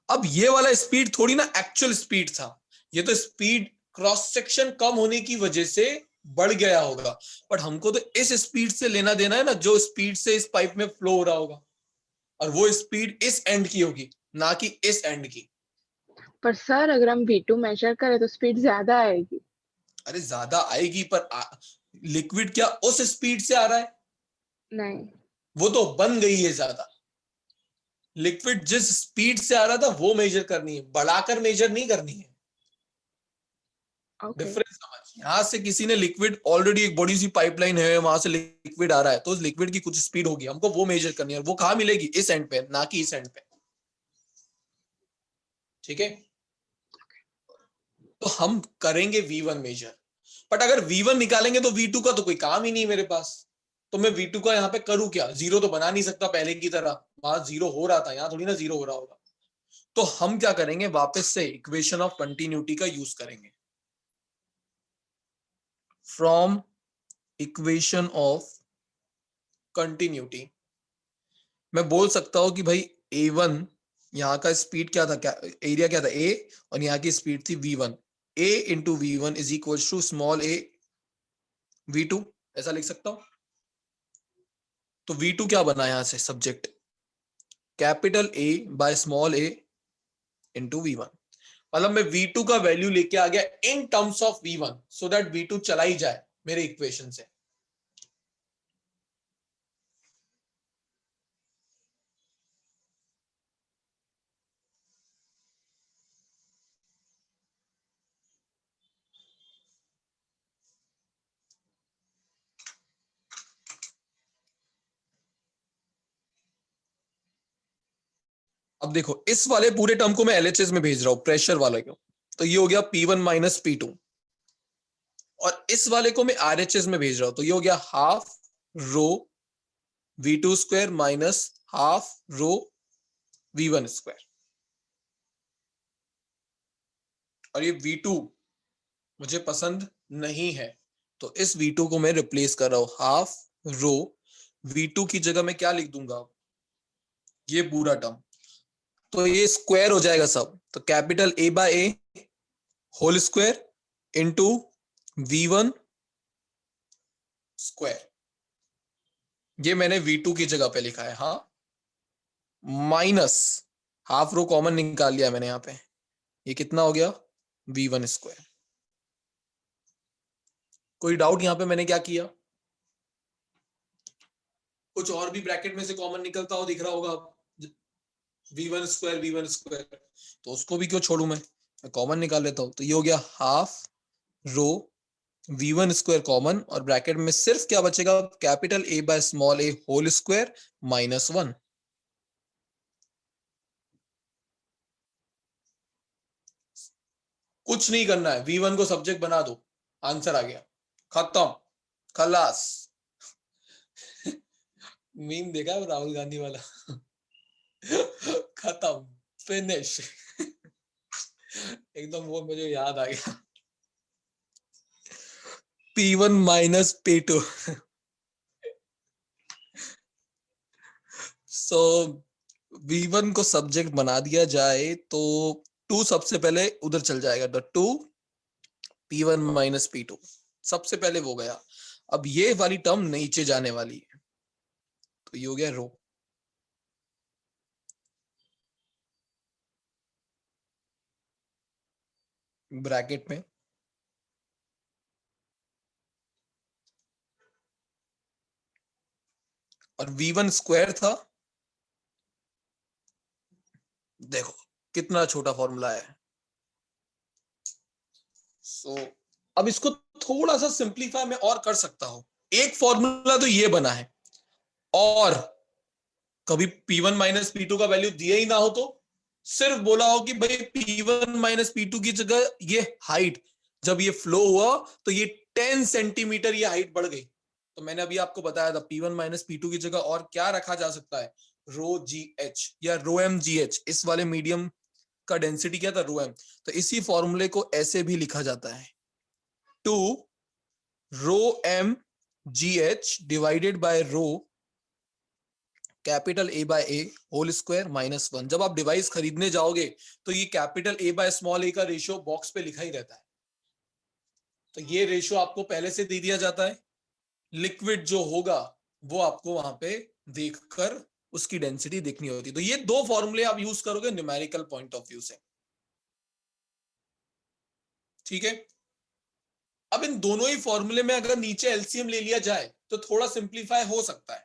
S1: अब ये वाला स्पीड थोड़ी ना एक्चुअल स्पीड था, ये तो स्पीड क्रॉस सेक्शन कम होने की वजह से बढ़ गया होगा, बट हमको तो इस स्पीड से लेना देना है ना जो स्पीड से इस पाइप में फ्लो हो रहा होगा, और वो स्पीड इस एंड की होगी ना कि इस एंड की।
S2: पर सर अगर हम V2 मेजर करें तो स्पीड ज्यादा आएगी।
S1: अरे ज्यादा आएगी पर लिक्विड क्या उस स्पीड से आ रहा है?
S2: नहीं,
S1: वो तो बन गई है ज्यादा। लिक्विड जिस स्पीड से आ रहा था वो मेजर करनी है, बढ़ाकर मेजर नहीं करनी है।
S2: ओके।
S1: डिफरेंस समझ, यहां से किसी ने लिक्विड ऑलरेडी एक बड़ी सी पाइपलाइन है वहां से लिक्विड आ रहा है तो उस लिक्विड की कुछ स्पीड होगी, हमको वो मेजर करनी है, और वो कहां मिलेगी? इस एंड पे ना कि इस एंड पे। ठीक है, तो हम करेंगे V1 मेजर, बट अगर V1 निकालेंगे तो V2 का तो कोई काम ही नहीं मेरे पास, तो मैं V2 का यहाँ पे करूँ क्या? जीरो तो बना नहीं सकता पहले की तरह, वहां जीरो हो रहा था, यहाँ थोड़ी ना जीरो हो रहा होगा। तो हम क्या करेंगे, वापस से इक्वेशन ऑफ कंटिन्यूटी का यूज करेंगे। फ्रॉम इक्वेशन ऑफ कंटिन्यूटी मैं बोल सकता हूं कि भाई A1 यहाँ का स्पीड क्या था, क्या एरिया क्या था A, और यहाँ की स्पीड थी V1, A into V1 is equal to small a V2, ऐसा लिख सकता हूं। तो V2 क्या बना यहां से subject, capital A by small a into V1, मतलब मैं V2 का वैल्यू लेके आ गया in terms of V1 so that V2 चला ही जाए मेरे इक्वेशन से। अब देखो इस वाले पूरे टर्म को मैं LHS में भेज रहा हूं प्रेशर वाले को, तो ये हो गया P1 माइनस P2, और इस वाले को मैं RHS में भेज रहा हूं तो ये हो गया half rho V2 square minus half rho V1 square, और ये V2 मुझे पसंद नहीं है तो इस V2 को मैं रिप्लेस कर रहा हूं हाफ रो V2 की जगह मैं क्या लिख दूंगा, ये पूरा टर्म, तो ये स्क्वायर हो जाएगा सब, तो capital A by A whole square into V1 square, ये मैंने V2 की जगह पे लिखा है, हाँ, माइनस हाफ रो कॉमन निकाल लिया मैंने यहाँ पे, ये कितना हो गया V1 स्क्वायर। कोई डाउट यहाँ पे मैंने क्या किया? कुछ और भी ब्रैकेट में से कॉमन निकलता हो दिख रहा होगा V1 स्क्वायर, तो उसको भी क्यों छोड़ू मैं कॉमन निकाल लेता हूं, तो ये हो गया half rho V1 square common, और ब्रैकेट में सिर्फ क्या बचेगा, capital A by small a whole square minus 1। कुछ नहीं करना है, V1 को सब्जेक्ट बना दो, आंसर आ गया, खत्म, खलास। मीम देखा है राहुल गांधी वाला? खत्म, फिनिश। एकदम वो मुझे याद आ गया, P1 माइनस P2। सो V1 को सब्जेक्ट बना दिया जाए तो 2 सबसे पहले उधर चल जाएगा, द 2 P1 माइनस P2 सबसे पहले वो गया। अब ये वाली टर्म नीचे जाने वाली है, तो ये हो गया रो। ब्रैकेट में और V1 स्क्वायर था, देखो कितना छोटा फॉर्मूला है। सो अब इसको थोड़ा सा सिंप्लीफाई मैं और कर सकता हूं। एक फॉर्मूला तो ये बना है, और कभी P1 माइनस P2 का वैल्यू दिया ही ना हो तो सिर्फ बोला हो कि भाई P1 माइनस P2 की जगह ये हाइट, जब ये फ्लो हुआ तो ये 10 सेंटीमीटर ये हाइट बढ़ गई। तो मैंने अभी आपको बताया था P1 माइनस P2 की जगह और क्या रखा जा सकता है, रो जी एच या रो एम जी एच। इस वाले मीडियम का डेंसिटी क्या था, रो एम। तो इसी फॉर्मूले को ऐसे भी लिखा जाता है, 2 rho M G H divided by rho capital A by A whole square minus 1। जब आप डिवाइस खरीदने जाओगे तो ये capital A by small a का रेशियो बॉक्स पे लिखा ही रहता है, तो ये रेशियो आपको पहले से दे दिया जाता है। लिक्विड जो होगा वो आपको वहां पे देखकर उसकी डेंसिटी देखनी होती है। तो ये दो फॉर्मूले आप यूज करोगे न्यूमेरिकल पॉइंट ऑफ व्यू से, ठीक है। अब इन दोनों ही फॉर्मूले में अगर नीचे एलसीएम ले लिया जाए तो थोड़ा सिंप्लीफाई हो सकता है।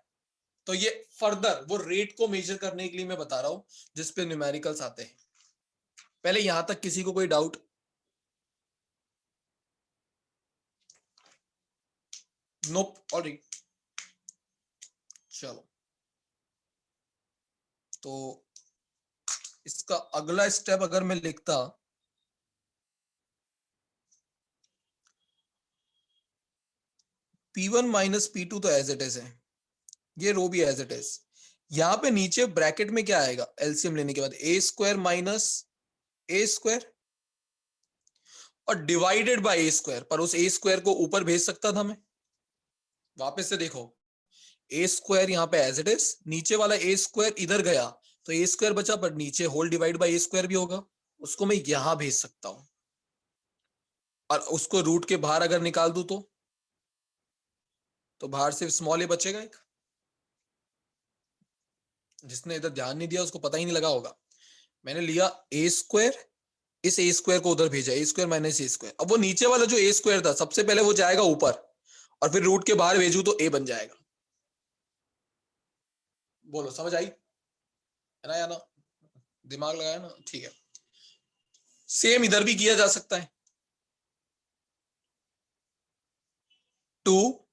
S1: तो ये फर्दर वो रेट को मेजर करने के लिए मैं बता रहा हूं जिसपे न्यूमेरिकल्स आते हैं। पहले यहां तक किसी को कोई डाउट? नोप, ऑलराइट, चलो। तो इसका अगला स्टेप अगर मैं लिखता, P1 माइनस P2 तो एज इट इज है, ये रो भी एज इट इज। यहां पे नीचे ब्रैकेट में क्या आएगा एलसीएम लेने के बाद, ए स्क्वायर माइनस ए स्क्वायर और डिवाइडेड बाय ए स्क्वायर। पर उस ए स्क्वायर को ऊपर भेज सकता था मैं, वापस से देखो, ए स्क्वायर यहाँ पे एज इट इज, नीचे वाला ए स्क्वायर इधर गया तो ए स्क्वायर बचा, पर नीचे whole divide by a square भी होगा, उसको मैं यहां भेज सकता हूं। और उसको रूट के बाहर अगर निकाल दूं तो बाहर सिर्फ स्मॉल ए बचेगा एक। जिसने इधर ध्यान नहीं दिया उसको पता ही नहीं लगा होगा। मैंने लिया ए स्क्वायर, इस ए स्क्वायर को उधर भेजा, ए स्क्वायर माइनस ए स्क्वायर। अब वो नीचे वाला जो ए स्क्वायर था सबसे पहले वो जाएगा ऊपर, और फिर रूट के बाहर भेजू तो ए बन जाएगा। बोलो समझ आई है ना, या ना? दिमाग लगाया ना, ठीक है। सेम इधर भी किया जा सकता है, 2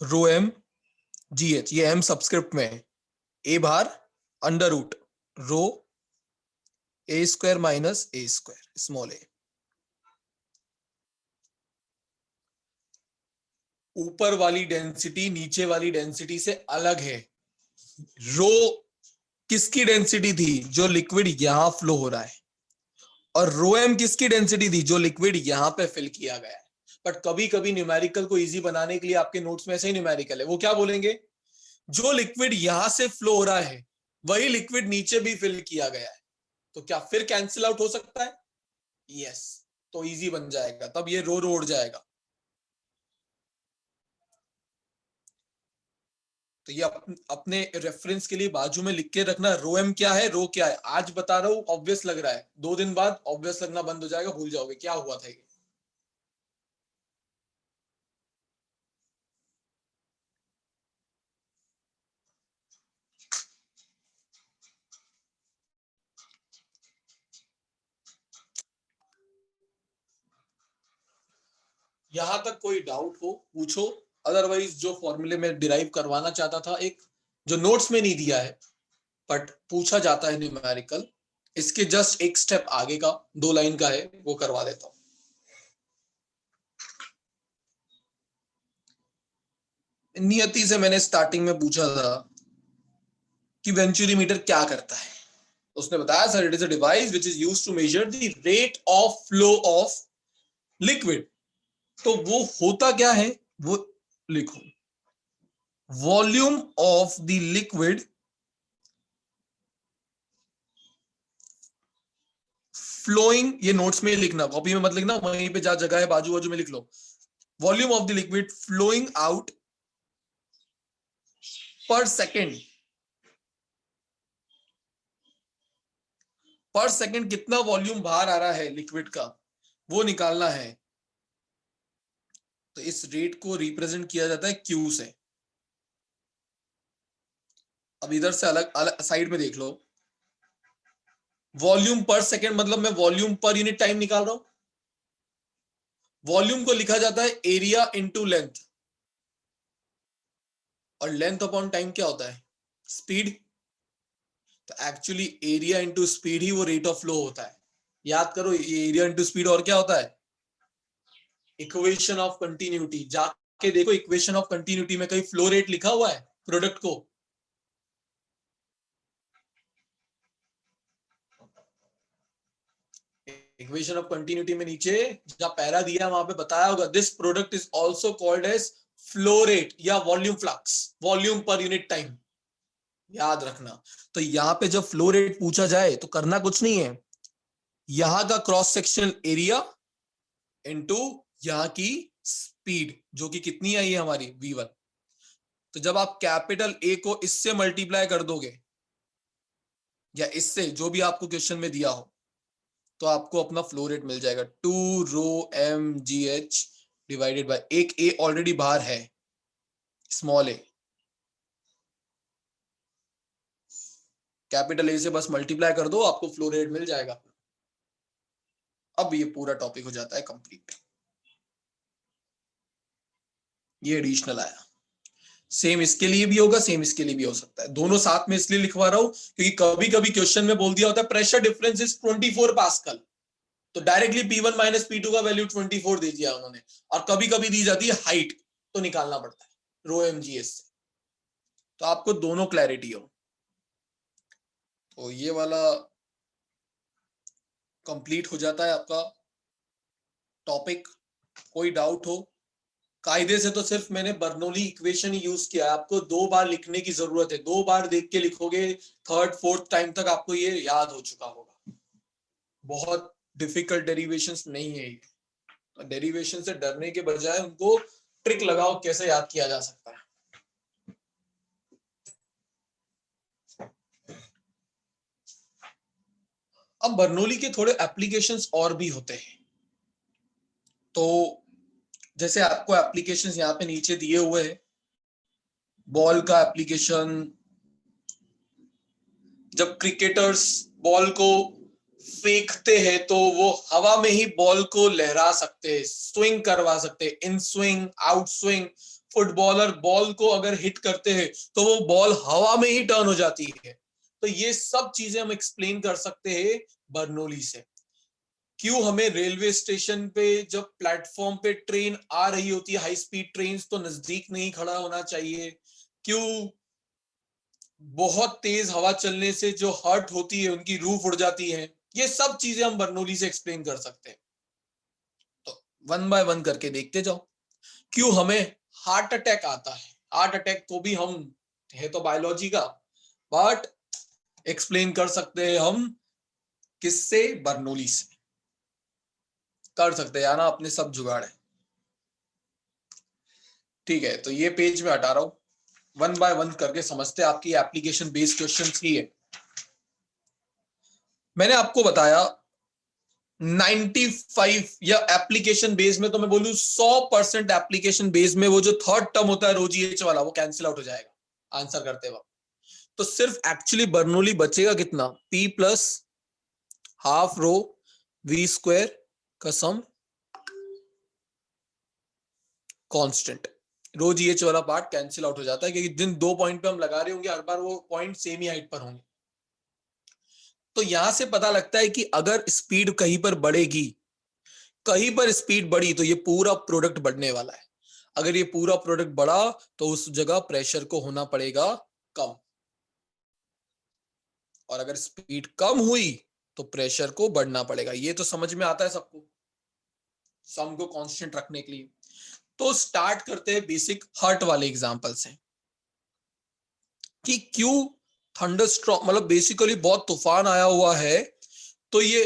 S1: रो एम जी एच, ये एम सबस्क्रिप्ट में है, ए बाहर अंडर रूट रो ए स्क्वायर माइनस ए स्क्वायर स्मॉल ए। ऊपर वाली डेंसिटी नीचे वाली डेंसिटी से अलग है। रो किसकी डेंसिटी थी, जो लिक्विड यहां फ्लो हो रहा है, और रो एम किसकी डेंसिटी थी, जो लिक्विड यहां पे फिल किया गया है। बट कभी कभी न्यूमेरिकल को इजी बनाने के लिए आपके नोट्स में ऐसे ही न्यूमेरिकल है, वो क्या बोलेंगे, जो लिक्विड यहां से फ्लो हो रहा है वही लिक्विड नीचे भी फिल किया गया है। तो क्या फिर कैंसिल आउट हो सकता है? यस, तो इजी बन जाएगा, तब ये रो उड़ जाएगा। तो ये अपने रेफरेंस के लिए बाजू में लिख के रखना, रो एम क्या है, रो क्या है। आज बता रहा हूं ऑब्वियस लग रहा है, 2 दिन बाद ऑब्वियस लगना बंद हो जाएगा, भूल जाओगे क्या हुआ था ये। यहां तक कोई डाउट हो पूछो, अदरवाइज जो फॉर्मूले में डिराइव करवाना चाहता था, एक जो नोट्स में नहीं दिया है बट पूछा जाता है न्यूमेरिकल, इसके जस्ट एक स्टेप आगे का 2 लाइन का है, वो करवा देता हूं। नियति से मैंने स्टार्टिंग में पूछा था कि वेंचुरीमीटर क्या करता है, उसने बताया sir it is a device which is used to measure the rate of flow of liquid. तो वो होता क्या है, वो लिखो, volume of the liquid flowing, ये नोट्स में लिखना, कॉपी में मत लिखना, वहीं पे जहां जगह है बाजू बाजू में लिख लो। Volume of the liquid flowing out per second, per second कितना वॉल्यूम बाहर आ रहा है लिक्विड का, वो निकालना है। तो इस रेट को रिप्रेजेंट किया जाता है Q से। अब इधर से अलग अलग साइड में देख लो, वॉल्यूम पर सेकेंड मतलब मैं वॉल्यूम पर यूनिट टाइम निकाल रहा हूं। वॉल्यूम को लिखा जाता है एरिया इंटू लेंथ, और लेंथ अपॉन टाइम क्या होता है? स्पीड। तो एक्चुअली एरिया इंटू स्पीड ही वो रेट ऑफ फ्लो होता है। याद करो, ये एरिया इंटू स्पीड और क्या होता है? Equation of continuity. जाके देखो इक्वेशन ऑफ कंटिन्यूटी में कहीं फ्लो रेट लिखा हुआ है प्रोडक्ट को? इक्वेशन ऑफ कंटिन्यूटी में नीचे जहां पैरा दिया वहां पे बताया होगा, this product is also called as flow rate या volume flux, volume per unit time. याद रखना। तो यहां पे जब फ्लो रेट पूछा जाए तो करना कुछ नहीं है, यहां का क्रॉस सेक्शन एरिया इनटू यहां की स्पीड, जो कि कितनी आई है हमारी v1। तो जब आप कैपिटल A को इससे मल्टीप्लाई कर दोगे या इससे, जो भी आपको क्वेश्चन में दिया हो, तो आपको अपना फ्लो रेट मिल जाएगा 2 रो mgh डिवाइडेड बाय, एक A ऑलरेडी बाहर है, स्मॉल a, कैपिटल A से बस मल्टीप्लाई कर दो, आपको फ्लो रेट मिल जाएगा। अब ये पूरा टॉपिक हो जाता है कंप्लीट। ये एडिशनल आया, सेम इसके लिए भी होगा, सेम इसके लिए भी हो सकता है। दोनों साथ में इसलिए लिखवा रहा हूं क्योंकि कभी कभी क्वेश्चन में बोल दिया होता है प्रेशर डिफरेंस इज 24 पास्कल, तो डायरेक्टली P1 माइनस P2 का वैल्यू 24 दे दिया उन्होंने, और कभी कभी दी जाती है हाइट, तो निकालना पड़ता है रो mgs से। तो आपको दोनों क्लैरिटी हो। तो ये वाला कंप्लीट हो जाता है आपका टॉपिक। कोई डाउट हो? कायदे से तो सिर्फ मैंने बर्नौली इक्वेशन ही यूज किया है, आपको 2 बार लिखने की जरूरत है, 2 बार देख के लिखोगे, थर्ड फोर्थ टाइम तक आपको ये याद हो चुका होगा। बहुत डिफिकल्ट डेरिवेशंस नहीं है ये। तो डेरिवेशन से डरने के बजाय उनको ट्रिक लगाओ कैसे याद किया जा सकता है। अब बर्नौली के थोड़े एप्लीकेशंस और भी होते हैं। तो जैसे आपको एप्लीकेशंस यहाँ पे नीचे दिए हुए हैं, बॉल का एप्लीकेशन, जब क्रिकेटर्स बॉल को फेंकते हैं तो वो हवा में ही बॉल को लहरा सकते हैं, स्विंग करवा सकते हैं, in swing, out swing. Footballer ball को अगर हिट करते हैं तो वो बॉल हवा में ही टर्न हो जाती है। तो ये सब चीजें हम एक्सप्लेन कर सकते हैं बर्नौली से। क्यों हमें रेलवे स्टेशन पे जब प्लेटफॉर्म पे ट्रेन आ रही होती है, हाई स्पीड ट्रेन, तो नजदीक नहीं खड़ा होना चाहिए। क्यों बहुत तेज हवा चलने से जो हर्ट होती है उनकी रूह उड़ जाती है, ये सब चीजें हम बर्नौली से एक्सप्लेन कर सकते हैं। तो 1 बाय 1 करके देखते जाओ। क्यों हमें हार्ट अटैक आता है? हार्ट अटैक को भी हम, है तो बायोलॉजी का, बट एक्सप्लेन कर सकते हैं हम किससे? बर्नौली से कर सकते हैं, ना अपने सब जुगाड़ है। ठीक है, तो ये पेज में हटा रहा हूं, 1 बाय 1 करके समझते हैं। आपकी एप्लीकेशन बेस्ड क्वेश्चंस ही है। मैंने आपको बताया 95 या एप्लीकेशन बेस में, तो मैं बोलूं 100% एप्लीकेशन बेस में वो जो थर्ड टर्म होता है ρgh वाला, वो कैंसिल आउट हो जाएगा आंसर करते वक्त। तो सिर्फ एक्चुअली बर्नौली बचेगा कितना? P प्लस हाफ रो V स्क्वायर का सम कांस्टेंट। ρgh वाला पार्ट कैंसिल आउट हो जाता है क्योंकि जिन 2 पॉइंट पे हम लगा रहे होंगे हर बार वो पॉइंट सेम ही हाइट पर होंगे। तो यहां से पता लगता है कि अगर स्पीड कहीं पर बढ़ेगी, कहीं पर स्पीड बढ़ी, तो ये पूरा प्रोडक्ट बढ़ने वाला है। अगर ये पूरा प्रोडक्ट बढ़ा तो उस जगह प्रेशर को होना पड़ेगा कम, और अगर स्पीड कम हुई तो प्रेशर को बढ़ना पड़ेगा। ये तो समझ में आता है सबको, सम को कांस्टेंट रखने के लिए। तो स्टार्ट करते हैं बेसिक हर्ट वाले एग्जांपल से कि क्यों थंडरस्टॉर्म, मतलब बेसिकली बहुत तूफान आया हुआ है, तो ये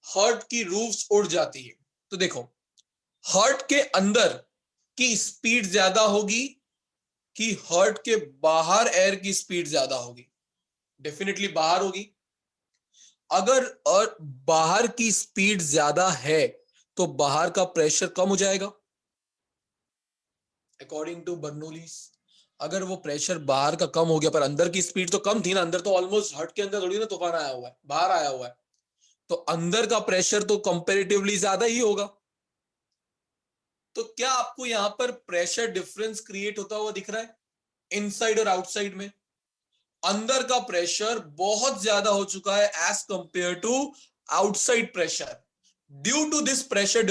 S1: हर्ट की रूफ्स उड़ जाती है। तो देखो, हर्ट के अंदर की स्पीड ज्यादा होगी कि हर्ट के बाहर एयर की स्पीड ज्यादा होगी? डेफिनेटली बाहर होगी। अगर और बाहर की स्पीड ज्यादा है तो बाहर का प्रेशर कम हो जाएगा अकॉर्डिंग टू बर्नौलीज। अगर वो प्रेशर बाहर का कम हो गया पर अंदर की स्पीड तो कम थी ना, अंदर तो ऑलमोस्ट हर्ट के अंदर थोड़ी ना तूफान आया हुआ है, बाहर आया हुआ है, तो अंदर का प्रेशर तो कंपैरेटिवली ज्यादा ही होगा। तो क्या आपको यहां पर प्रेशर डिफरेंस क्रिएट होता हुआ दिख रहा है इनसाइड और आउटसाइड में? अंदर का प्रेशर बहुत ज्यादा हो चुका है as compare to outside pressure. Due to this pressure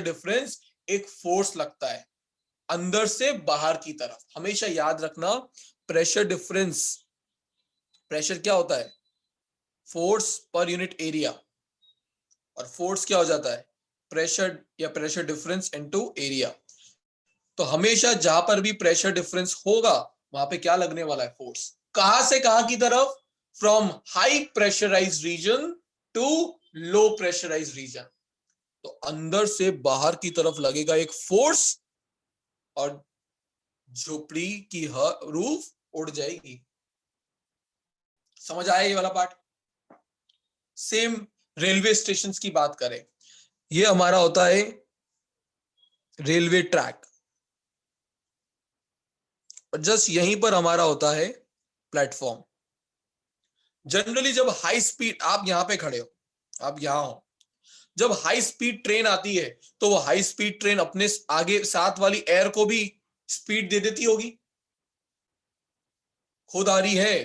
S1: difference एक फोर्स लगता है अंदर से बाहर की तरफ। हमेशा याद रखना, प्रेशर डिफरेंस, प्रेशर क्या होता है? फोर्स पर यूनिट एरिया, और फोर्स क्या हो जाता है? प्रेशर या प्रेशर डिफरेंस इनटू एरिया। तो हमेशा जहां पर भी प्रेशर डिफरेंस होगा वहां पे क्या लगने वाला है? फोर्स। कहां से कहां की तरफ? From high pressurised region to low pressurised region. तो अंदर से बाहर की तरफ लगेगा एक फोर्स और झोपड़ी की रूफ उड़ जाएगी। समझ आया ये वाला पार्ट? सेम रेलवे स्टेशन की बात करें, ये हमारा होता है रेलवे ट्रैक, और जस्ट यहीं पर हमारा होता है प्लेटफॉर्म। जनरली जब हाई स्पीड, आप यहां पे खड़े हो, आप यहां हो, जब हाई स्पीड ट्रेन आती है तो वो हाई स्पीड ट्रेन अपने आगे साथ वाली एयर को भी स्पीड दे देती होगी। खुद आ रही है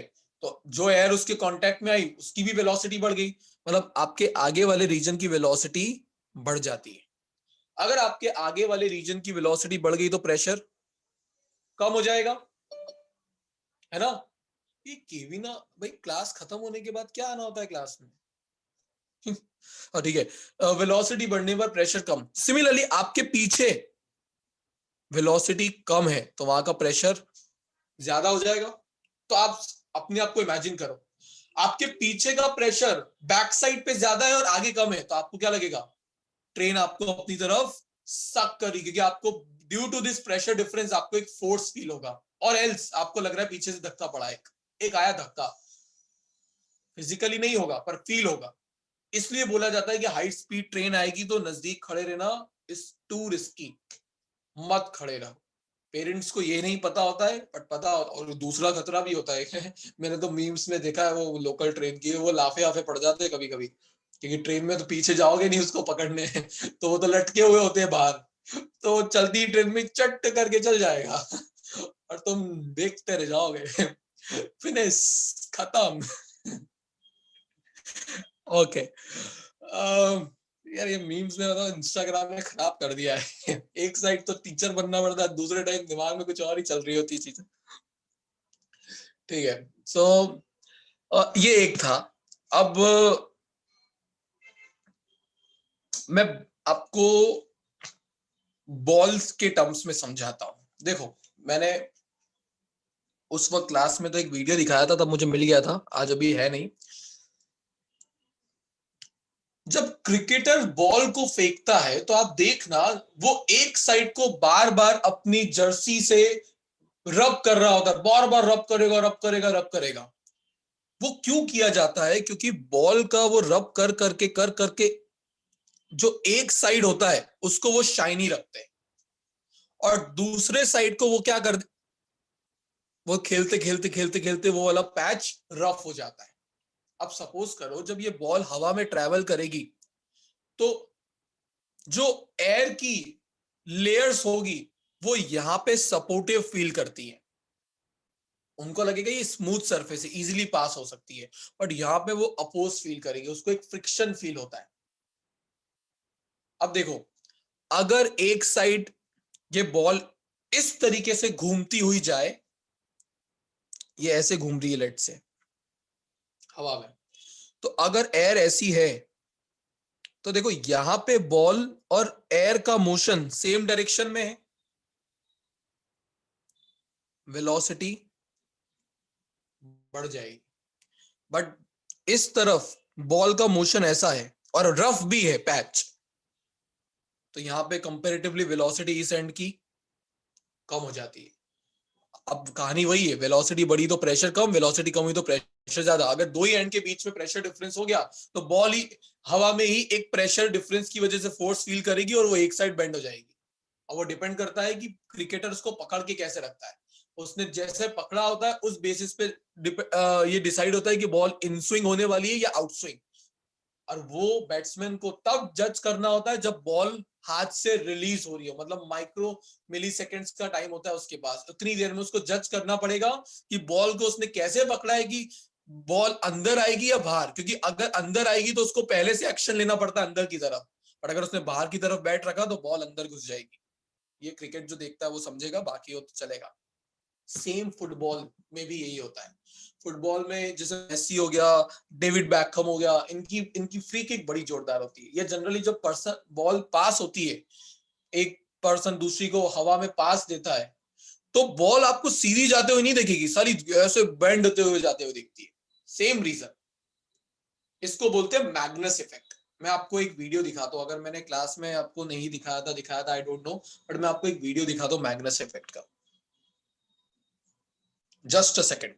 S1: तो जो एयर उसके कांटेक्ट में आई उसकी भी वेलोसिटी बढ़ गई, मतलब आपके आगे वाले रीजन की वेलोसिटी बढ़ जाती है। अगर आपके आगे वाले रीजन की वेलोसिटी बढ़ गई तो प्रेशर कम हो जाएगा, है ना? ये केवी ना भाई, क्लास खत्म होने के बाद क्या आना होता है क्लास में? ठीक है, वेलोसिटी बढ़ने पर प्रेशर कम। सिमिलरली आपके पीछे वेलोसिटी कम है तो वहां का प्रेशर ज्यादा हो जाएगा। तो आप अपने आप को इमेजिन करो, आपके पीछे का प्रेशर बैक साइड पे ज्यादा है और आगे कम है, तो आपको क्या लगेगा? ट्रेन आपको अपनी तरफ सक करेगी, क्योंकि आपको due to this pressure difference आपको एक फोर्स फील होगा, और एल्स आपको लग रहा है पीछे से धक्का पड़ा, एक आया धक्का, फिजिकली नहीं होगा पर फील होगा। इसलिए बोला जाता है कि हाई स्पीड ट्रेन आएगी तो नजदीक खड़े रहना इज टू रिस्की, मत खड़े रहो। पेरेंट्स को ये नहीं पता होता है बट पता, और दूसरा खतरा भी होता है मैंने तो मीम्स में देखा है, वो लोकल ट्रेन की, वो लाफे आफे पड़ जाते हैं कभी कभी, क्योंकि ट्रेन में तो पीछे जाओगे नहीं उसको पकड़ने तो वो तो लटके हुए होते हैं बाहर, तो चलती ट्रेन में चट करके चल जाएगा और तुम देखते रह जाओगे फिनिश, खत्म। ओके, यार ये मीम्स ने मतलब इंस्टाग्राम ने खराब कर दिया है एक साइड तो टीचर बनना पड़ता है, दूसरे टाइम दिमाग में कुछ और ही चल रही होती है चीजें। ठीक है, सो ये एक था। अब मैं आपको बॉल्स के टर्म्स में समझाता हूं। देखो, मैंने उस वक्त क्लास में तो एक वीडियो दिखाया था, तब मुझे मिल गया था, आज अभी है नहीं। जब क्रिकेटर बॉल को फेंकता है तो आप देखना वो एक साइड को बार बार अपनी जर्सी से रब कर रहा होता है, बार बार रब करेगा रब करेगा रब करेगा। वो क्यों किया जाता है? क्योंकि बॉल का वो रब कर करके जो एक साइड होता है उसको वो शाइनी रखते हैं, और दूसरे साइड को वो क्या कर, वो खेलते खेलते खेलते खेलते वो वाला पैच रफ हो जाता है। अब सपोज करो जब ये बॉल हवा में ट्रेवल करेगी तो जो एयर की लेयर्स होगी वो यहां पे सपोर्टिव फील करती है, उनको लगेगा ये स्मूथ सरफेस है, इजीली पास हो सकती है, बट यहां पे वो अपोज फील करेगी, उसको एक फ्रिक्शन फील होता है। अब देखो, अगर एक साइड ये बॉल इस तरीके से घूमती हुई जाए, ये ऐसे घूम रही है लेट से हवा में, तो अगर एयर ऐसी है तो देखो यहां पे बॉल और एयर का मोशन सेम डायरेक्शन में है, वेलोसिटी बढ़ जाएगी। बट इस तरफ बॉल का मोशन ऐसा है और रफ भी है पैच, तो यहाँ पे कंपैरेटिवली वेलोसिटी इस एंड की कम हो जाती है। अब कहानी वही है, वेलोसिटी बढ़ी तो प्रेशर कम, वेलोसिटी कम हुई तो प्रेशर ज्यादा। अगर दो ही एंड के बीच में प्रेशर डिफरेंस हो गया तो बॉल ही हवा में ही एक प्रेशर डिफरेंस की वजह से फोर्स फील करेगी और वो एक साइड बेंड हो जाएगी। अब वो डिपेंड करता है कि क्रिकेटर उसको पकड़ के कैसे रखता है, उसने जैसे पकड़ा होता है उस बेसिस पे ये डिसाइड होता है कि बॉल इन स्विंग होने वाली है या आउट स्विंग। और वो बैट्समैन को तब जज करना होता है जब बॉल हाथ से रिलीज हो रही हो, मतलब माइक्रो मिली सेकेंड्स का टाइम होता है उसके पास, उतनी देर में उसको जज करना पड़ेगा कि बॉल को उसने कैसे पकड़ा है, कि बॉल अंदर आएगी या बाहर। क्योंकि अगर अंदर आएगी तो उसको पहले से एक्शन लेना पड़ता है अंदर की तरफ, पर अगर उसने बाहर की तरफ बैट रखा तो बॉल अंदर घुस जाएगी। ये क्रिकेट जो देखता है वो समझेगा, बाकी हो तो चलेगा। सेम फुटबॉल में भी यही होता है। फुटबॉल में जैसे मेसी हो गया, डेविड बैकहम हो गया, इनकी फ्री किक बड़ी जोरदार होती है। ये जनरली जब पर्सन बॉल पास होती है, एक पर्सन दूसरी को हवा में पास देता है, तो बॉल आपको सीधी जाते हुए नहीं दिखेगी, सारी ऐसे बेंड होते हुए जाते हुए दिखती है। सेम रीजन, इसको बोलते हैं मैग्नस इफेक्ट। मैं आपको एक वीडियो दिखाता हूं, अगर मैंने क्लास में आपको नहीं दिखाया था आई डोंट नो, बट मैं आपको एक वीडियो दिखाता हूं मैग्नस इफेक्ट का। Just a second.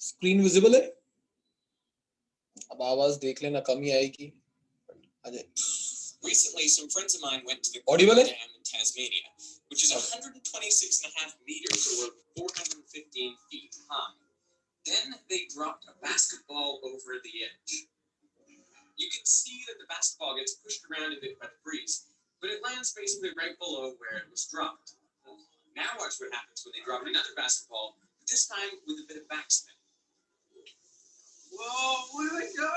S1: Screen visible है? अब आवाज देख लेना, कम ही आएगी।
S8: Recently, some friends of mine went to the
S1: Audible?
S8: Gorman Dam in Tasmania, which is 126.5 meters or 415 feet high. Then they dropped a basketball over the edge. You can see that the basketball gets pushed around a bit by the breeze, but it lands basically right below where it was dropped. Now watch what happens when they drop another basketball, but this time with a bit of backspin. Whoa, where did they go?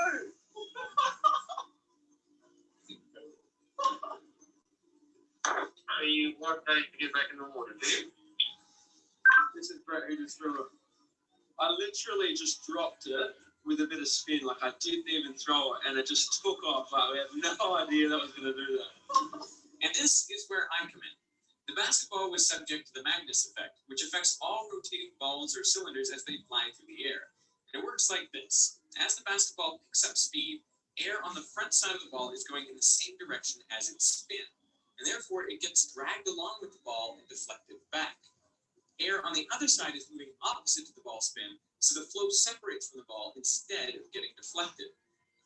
S8: You want that to get back in the water, do you? This is Brett who just threw it. I literally just dropped it with a bit of spin, like I didn't even throw it, and it just took off. Like, we had no idea that was going to do that. And this is where I come in. The basketball was subject to the Magnus effect, which affects all rotating balls or cylinders as they fly through the air. And it works like this. As the basketball picks up speed, air on the front side of the ball is going in the same direction as its spin. And therefore, it gets dragged along with the ball and deflected back. Air on the other side is moving opposite to the ball spin, so the flow separates from the ball instead of getting deflected.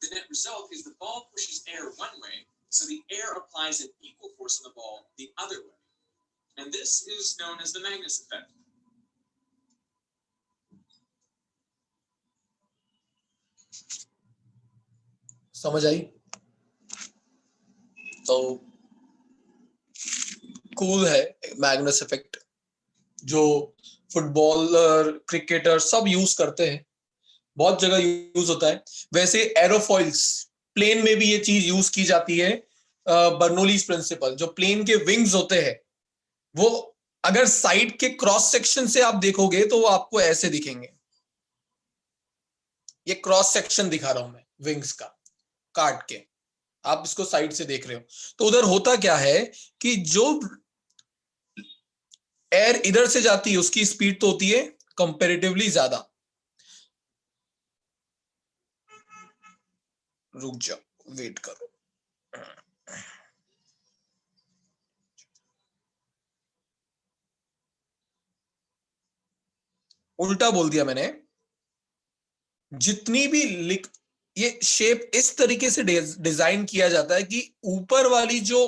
S8: The net result is the ball pushes air one way, so the air applies an equal force on the ball the other way. And this is known as the Magnus effect.
S1: समझ आई? तो cool है Magnus effect, जो footballer cricketer सब use करते हैं। बहुत जगह use होता है। वैसे एरोफॉइल्स, प्लेन में भी ये चीज यूज की जाती है। बर्नौलीज प्रिंसिपल, जो प्लेन के विंग्स होते हैं वो अगर साइड के क्रॉस सेक्शन से आप देखोगे तो वो आपको ऐसे दिखेंगे। ये क्रॉस सेक्शन दिखा रहा हूं मैं विंग्स का काट के, आप इसको साइड से देख रहे हो। तो उधर होता क्या है कि जो एयर इधर से जाती है उसकी स्पीड तो होती है कंपैरेटिवली ज्यादा। रुक जाओ, वेट करो। उल्टा बोल दिया मैंने। जितनी भी ये शेप इस तरीके से डिजाइन किया जाता है कि ऊपर वाली जो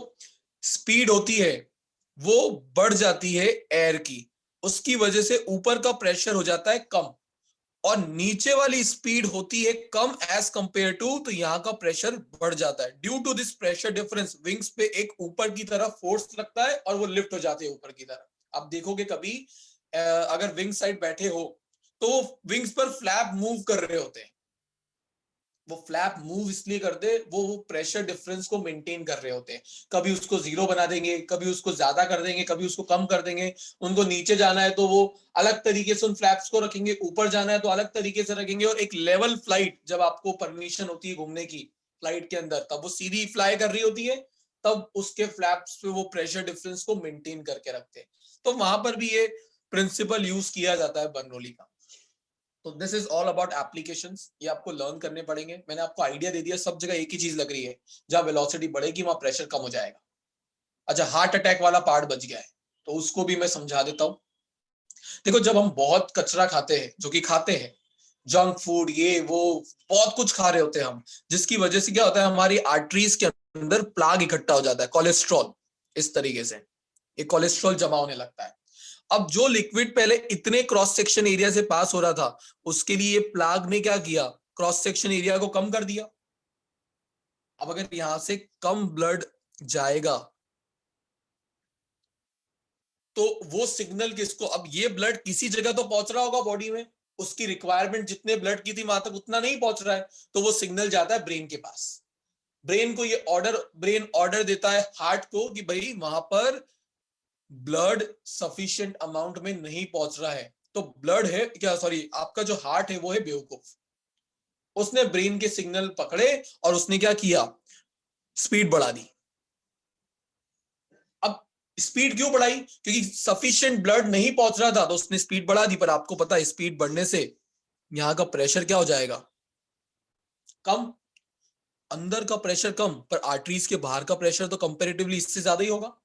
S1: स्पीड होती है वो बढ़ जाती है एयर की, उसकी वजह से ऊपर का प्रेशर हो जाता है कम, और नीचे वाली स्पीड होती है कम एज कंपेयर टू, तो यहां का प्रेशर बढ़ जाता है। Due to this pressure difference wings पे एक ऊपर की तरफ फोर्स लगता है और वो लिफ्ट हो जाते हैं ऊपर की तरफ। आप देखोगे कभी अगर विंग साइड बैठे हो तो विंग्स पर फ्लैप मूव कर रहे होते हैं। वो फ्लैप मूव इसलिए करते, वो प्रेशर डिफरेंस को मेंटेन कर रहे होते हैं। कभी उसको 0 बना देंगे, कभी उसको ज्यादा कर देंगे, कभी उसको कम कर देंगे। उनको नीचे जाना है तो वो अलग तरीके से उन फ्लैप्स को रखेंगे, ऊपर जाना है तो अलग तरीके से रखेंगे। और एक लेवल फ्लाइट जब आपको परमिशन होती है घूमने की फ्लाइट के अंदर, तब वो सीधी फ्लाई कर रही होती है, तब उसके फ्लैप्स पे वो प्रेशर डिफरेंस को मेंटेन करके रखते हैं। तो वहां पर भी ये प्रिंसिपल यूज किया जाता है बर्नौली का। तो this is all about applications, ये आपको लर्न करने पड़ेंगे। मैंने आपको आइडिया दे दिया, सब जगह एक ही चीज लग रही है, जहां वेलोसिटी बढ़ेगी वहां प्रेशर कम हो जाएगा। अच्छा, हार्ट अटैक वाला पार्ट बच गया है, तो उसको भी मैं समझा देता हूं। देखो, जब हम बहुत कचरा खाते हैं, जो कि खाते हैं जंक फूड, ये वो बहुत कुछ खा रहे होते हैं हम, जिसकी वजह से क्या होता है, हमारी आर्टरीज के अंदर प्लाग इकट्ठा हो जाता है, कोलेस्ट्रॉल। इस तरीके से ये कोलेस्ट्रॉल जमा होने लगता है। अब जो लिक्विड पहले इतने क्रॉस सेक्शन एरिया से पास हो रहा था, उसके लिए प्लाग ने क्या किया, क्रॉस सेक्शन एरिया को कम कर दिया। अब अगर यहां से कम ब्लड जाएगा तो वो सिग्नल किसको, अब ये ब्लड किसी जगह तो पहुंच रहा होगा बॉडी में, उसकी रिक्वायरमेंट जितने ब्लड की थी वहां तक उतना नहीं पहुंच रहा है, तो वो सिग्नल जाता है ब्रेन के पास। ब्रेन को ये ब्रेन ऑर्डर देता है हार्ट को कि भाई वहां पर ब्लड सफिशिएंट अमाउंट में नहीं पहुंच रहा है। तो ब्लड है क्या, सॉरी, आपका जो हार्ट है वो है बेवकूफ, उसने ब्रेन के सिग्नल पकड़े और उसने क्या किया, स्पीड बढ़ा दी। अब स्पीड क्यों बढ़ाई, क्योंकि सफिशिएंट ब्लड नहीं पहुंच रहा था, तो उसने स्पीड बढ़ा दी। पर आपको पता है स्पीड बढ़ने से यहां का प्रेशर क्या हो जाएगा, कम। अंदर का प्रेशर कम, पर आर्टरीज के बाहर का प्रेशर तो कंपैरेटिवली इससे ज्यादा ही होगा।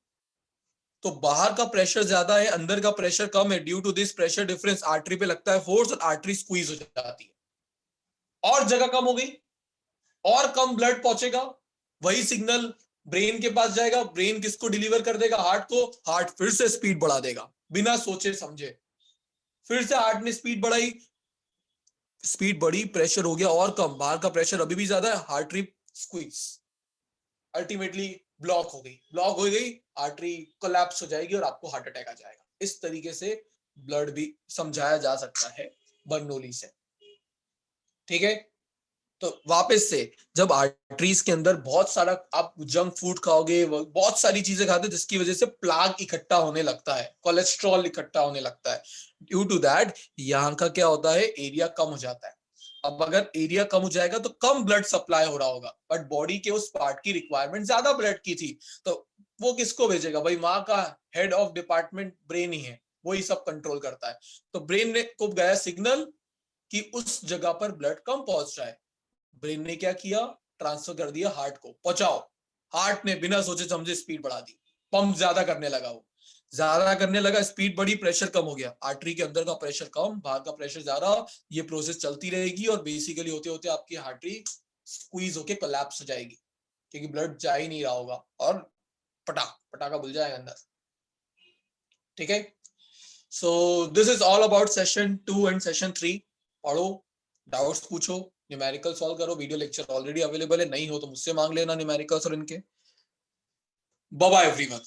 S1: तो बाहर का प्रेशर ज्यादा है, अंदर का प्रेशर कम है। Due to this pressure difference artery पे लगता है फोर्स और आर्टरी स्क्वीज हो जाती है, और जगह कम हो गई, और कम ब्लड पहुंचेगा। वही सिग्नल ब्रेन के पास जाएगा, ब्रेन किसको डिलीवर कर देगा, हार्ट को। हार्ट फिर से स्पीड बढ़ा देगा बिना सोचे समझे। फिर से हार्ट ने स्पीड बढ़ाई, स्पीड बढ़ी, प्रेशर हो गया और कम, बाहर का प्रेशर अभी भी ज्यादा है, आर्टरी स्क्वीज, अल्टीमेटली ब्लॉक हो गई, आर्टरी कोलैप्स हो जाएगी और आपको हार्ट अटैक आ जाएगा। इस तरीके से ब्लड भी समझाया जा सकता है बर्नौली से, ठीक है। तो वापस से, जब आर्टरीज के अंदर बहुत सारा आप जंक फूड खाओगे, बहुत सारी चीजें खाते हो जिसकी वजह से प्लाग इकट्ठा होने लगता है, कोलेस्ट्रॉल इकट्ठा होने लगता है। ड्यू टू दैट यहाँ का क्या होता है, एरिया कम हो जाता है। अब अगर एरिया कम हो जाएगा तो कम ब्लड सप्लाई हो रहा होगा, बट बॉडी के उस पार्ट की रिक्वायरमेंट ज्यादा ब्लड की थी, तो वो किसको भेजेगा भाई, वहां का हेड ऑफ डिपार्टमेंट ब्रेन ही है, वही सब कंट्रोल करता है। तो ब्रेन ने को गया सिग्नल कि उस जगह पर ब्लड कम पहुंच रहा है, ब्रेन ने क्या किया, ट्रांसफर कर दिया हार्ट को, पहुंचाओ। हार्ट ने बिना सोचे समझे स्पीड बढ़ा दी, पंप ज्यादा करने लगा, वो ज्यादा करने लगा, स्पीड बढ़ी, प्रेशर कम हो गया। आर्टरी के अंदर का प्रेशर कम, बाहर का प्रेशर ज्यादा, ये प्रोसेस चलती रहेगी और बेसिकली होते होते आपकी आर्टरी स्क्वीज होके कोलैप्स हो जाएगी, क्योंकि ब्लड जा ही नहीं रहा होगा और पटाखा बुझ जाएगा अंदर, ठीक है। सो this is all about session 2 and session 3। पढ़ो, डाउट्स पूछो, न्यूमेरिकल सॉल्व करो। वीडियो लेक्चर ऑलरेडी अवेलेबल है, नहीं हो तो मुझसे मांग लेना न्यूमेरिकल्स और इनके। Bye bye everyone.